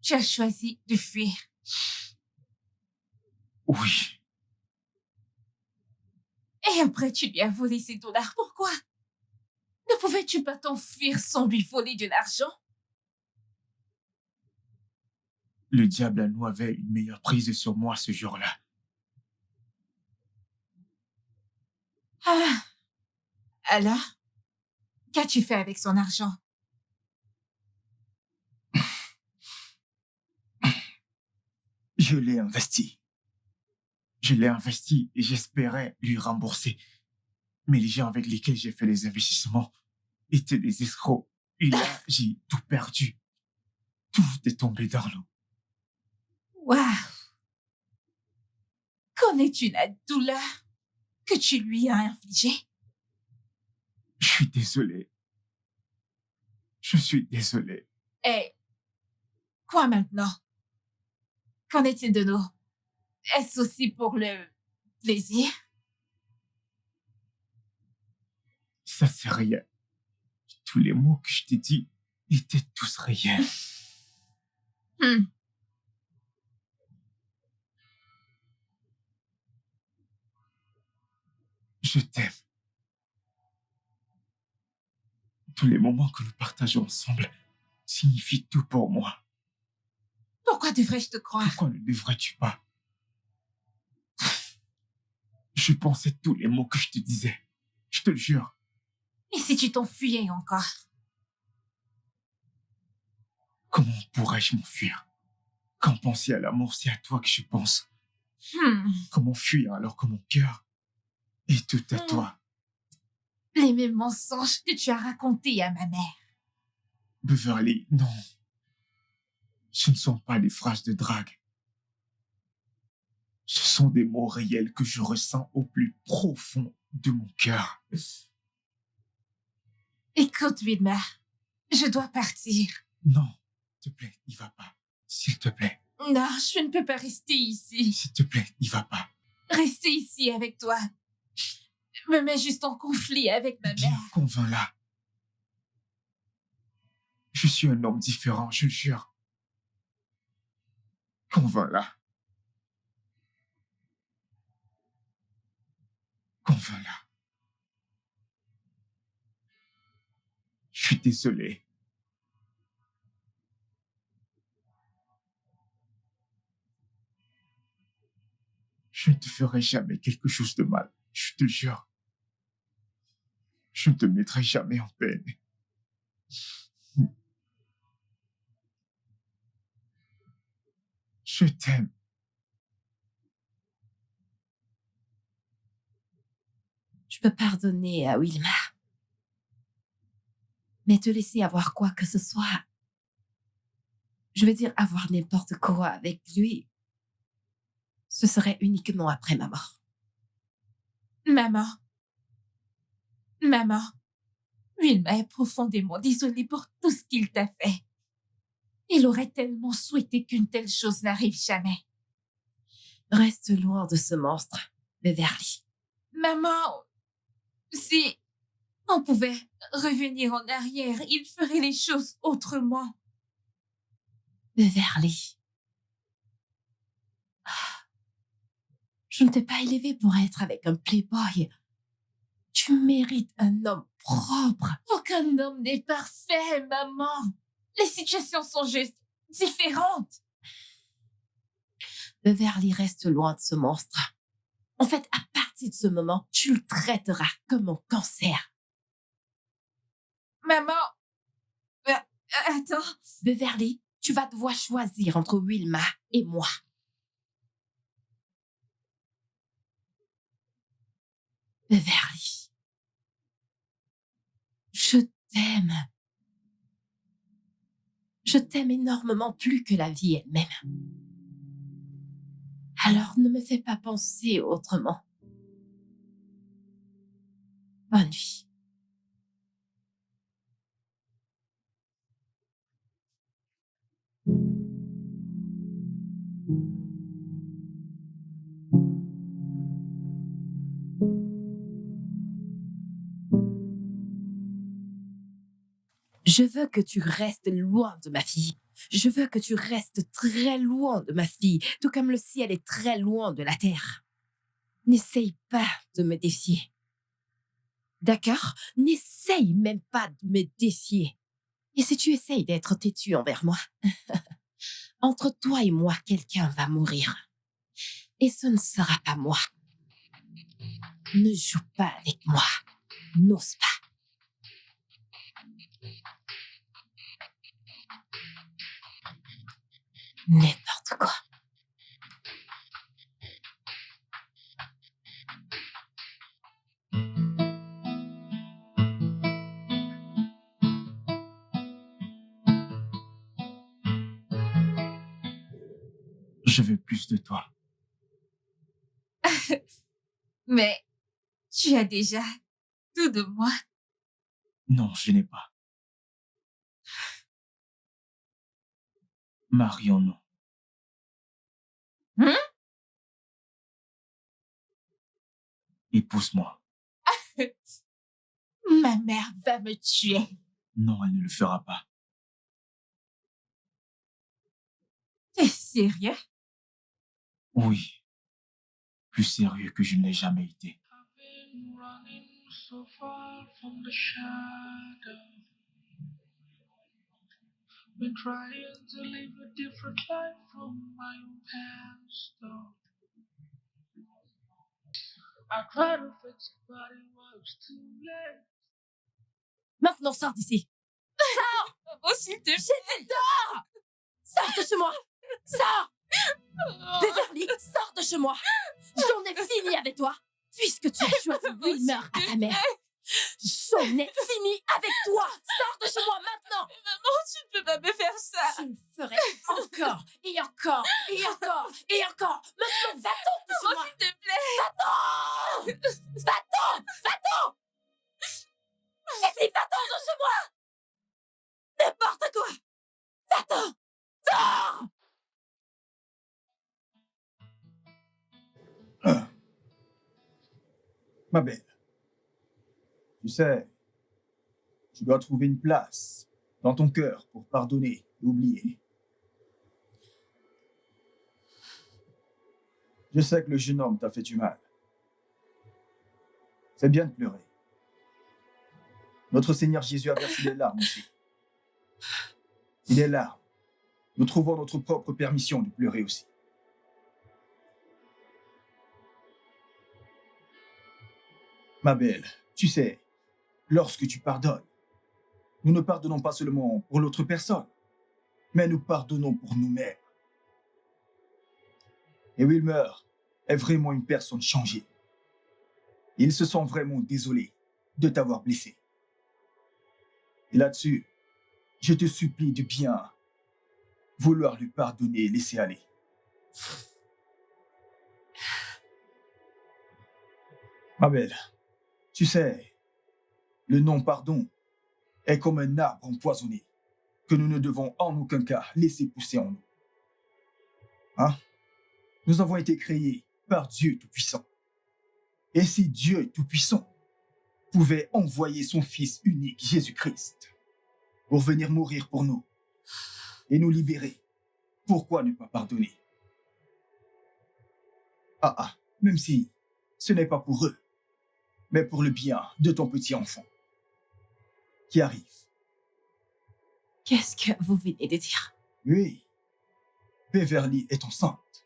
tu as choisi de fuir. Oui, Et après, tu lui as volé ses dollars. Pourquoi? Ne pouvais-tu pas t'enfuir sans lui voler de l'argent? le diable à nous avait une meilleure prise sur moi ce jour-là. Ah, alors, qu'as-tu fait avec son argent? Je l'ai investi. Je l'ai investi et j'espérais lui rembourser. Mais les gens avec lesquels j'ai fait les investissements étaient des escrocs. Et là, j'ai tout perdu. Tout est tombé dans l'eau. Waouh! Connais-tu la douleur que tu lui as infligée? Je suis désolé. Je suis désolé. Et quoi maintenant? Qu'en est-il de nous? Est-ce aussi pour le plaisir? Ça, c'est rien. Tous les mots que je t'ai dit étaient tous réels. Hmm. Je t'aime. Tous les moments que nous partageons ensemble signifient tout pour moi. Pourquoi devrais-je te croire? Pourquoi ne devrais-tu pas? Je pensais tous les mots que je te disais. Je te le jure. Et si tu t'enfuyais encore? Comment pourrais-je m'enfuir? Quand penser à l'amour, c'est à toi que je pense. Comment fuir alors que mon cœur est tout à toi? Les mêmes mensonges que tu as racontés à ma mère. Beverly, non. Ce ne sont pas des phrases de drague. Ce sont des mots réels que je ressens au plus profond de mon cœur. Écoute, Wilma, je dois partir. Non, s'il te plaît, n'y va pas. S'il te plaît, Non, je ne peux pas rester ici. s'il te plaît, n'y va pas. Rester ici avec toi me met juste en conflit avec ma Bien, mère. convainc-la. Je suis un homme différent, je le jure. Convainc-la. Convainc-la. Je suis désolé. Je ne te ferai jamais quelque chose de mal, je te le jure. Je ne te mettrai jamais en peine. Je t'aime. Je peux pardonner à Wilma. Mais te laisser avoir quoi que ce soit, je veux dire avoir n'importe quoi avec lui, ce serait uniquement après ma mort. Maman. Maman. Wilma est profondément désolé pour tout ce qu'il t'a fait. Il aurait tellement souhaité qu'une telle chose n'arrive jamais. Reste loin de ce monstre, Beverly. Maman, si on pouvait revenir en arrière, il ferait les choses autrement. Beverly. Je ne t'ai pas élevé pour être avec un playboy. Tu mérites un homme propre. Aucun homme n'est parfait, maman. Les situations sont juste différentes. Beverly reste loin de ce monstre. En fait, à partir partir de ce moment, tu le traiteras comme un cancer. Maman, attends. Beverly, tu vas devoir choisir entre Wilma et moi. Beverly, je t'aime. Je t'aime énormément plus que la vie elle-même. Alors ne me fais pas penser autrement. Bonne nuit. Je veux que tu restes loin de ma fille. Je veux que tu restes très loin de ma fille, tout comme le ciel est très loin de la terre. N'essaye pas de me défier. D'accord? N'essaye même pas de me défier. Et si tu essayes d'être têtu envers moi, entre toi et moi, quelqu'un va mourir. Et ce ne sera pas moi. Ne joue pas avec moi. N'ose pas. N'importe quoi. Je veux plus de toi. Mais tu as déjà tout de moi. Non, je n'ai pas. Marions-nous. Épouse-moi. Ma mère va me tuer. Non, elle ne le fera pas. T'es sérieux? Oui. Plus sérieux que je ne l'ai jamais été. I've been running so far from the shadow. Been trying to live a different life from my own past. Though. I tried to fix it, but it was too late. Maintenant, sors d'ici. Maman, s'il te plaît. J'ai dit dehors! Sors de chez moi! Sors! Beverly, sors de chez moi! J'en ai fini avec toi! Puisque tu as choisi Wilmer à ta mère. J'en ai fini avec toi! Sors de chez moi maintenant! Maman, tu ne peux pas me faire ça. Je le ferai encore et encore et encore et encore! Maintenant, va-t'en de chez Maman, moi! s'il te plaît. Va-t'en! Va-t'en! Va-t'en! J'ai dit va-t'en de chez moi! N'importe quoi! Va-t'en! Sors! Ma belle, tu sais, tu dois trouver une place dans ton cœur pour pardonner et oublier. Je sais que le jeune homme t'a fait du mal. C'est bien de pleurer. Notre Seigneur Jésus a versé des larmes aussi. Et des larmes, nous trouvons notre propre permission de pleurer aussi. Ma belle, tu sais, lorsque tu pardonnes, nous ne pardonnons pas seulement pour l'autre personne, mais nous pardonnons pour nous-mêmes. Et Wilmer est vraiment une personne changée. Il se sent vraiment désolé de t'avoir blessé. Et là-dessus, je te supplie de bien vouloir lui pardonner et laisser aller. Ma belle, tu sais, le non-pardon est comme un arbre empoisonné que nous ne devons en aucun cas laisser pousser en nous. Hein? Nous avons été créés par Dieu Tout-Puissant. Et si Dieu Tout-Puissant pouvait envoyer son Fils unique, Jésus-Christ, pour venir mourir pour nous et nous libérer, pourquoi ne pas pardonner? Même si ce n'est pas pour eux, mais pour le bien de ton petit enfant qui arrive. Qu'est-ce que vous venez de dire? Oui, Beverly est enceinte.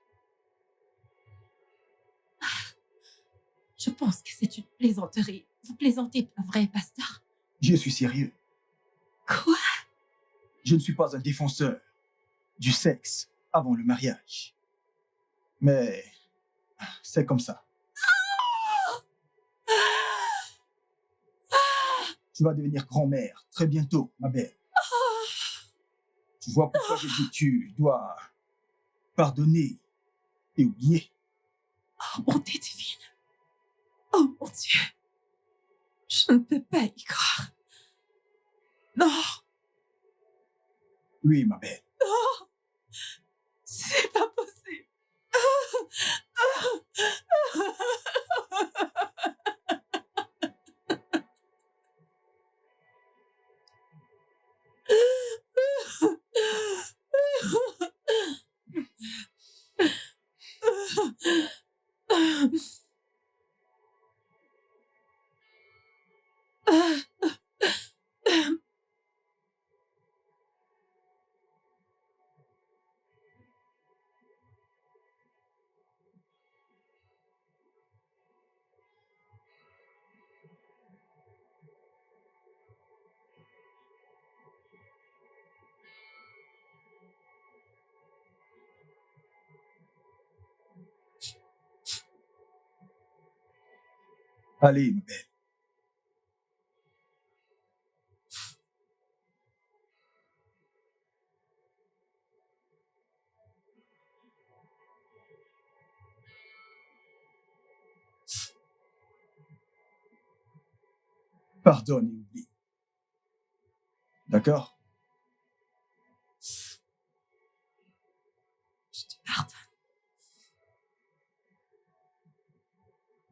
Je pense que c'est une plaisanterie. Vous plaisantez pas vrai, pasteur? Je suis sérieux. Quoi? Je ne suis pas un défenseur du sexe avant le mariage. Mais c'est comme ça. Tu vas devenir grand-mère très bientôt, ma belle. Tu vois pourquoi j'ai dit que tu dois pardonner et oublier. Oh, bonté divine. Oh mon Dieu. Je ne peux pas y croire. Non, Oui, ma belle. non, c'est pas possible. Allez, ma belle. Pardonne et oublie. D'accord? Je te pardonne.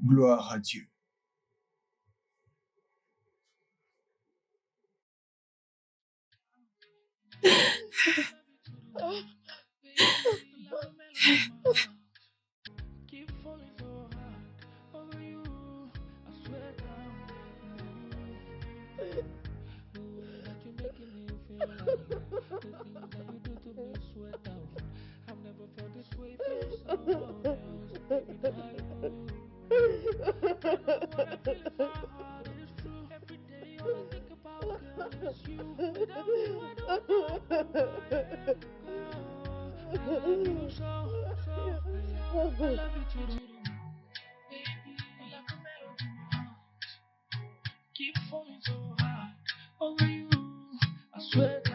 Gloire à Dieu. Keep falling so hard over you. I swear down. The way that you're making me feel like the things that you do to me sweat out. I've never felt this way for someone else. Baby, not you. I know what I feel in my heart is true. Every day all I think about, girl, is you. Without you, I don't know who I am, girl. I love you so, so. I love you to the baby, like a melody. Keep falling so hard over you. I swear.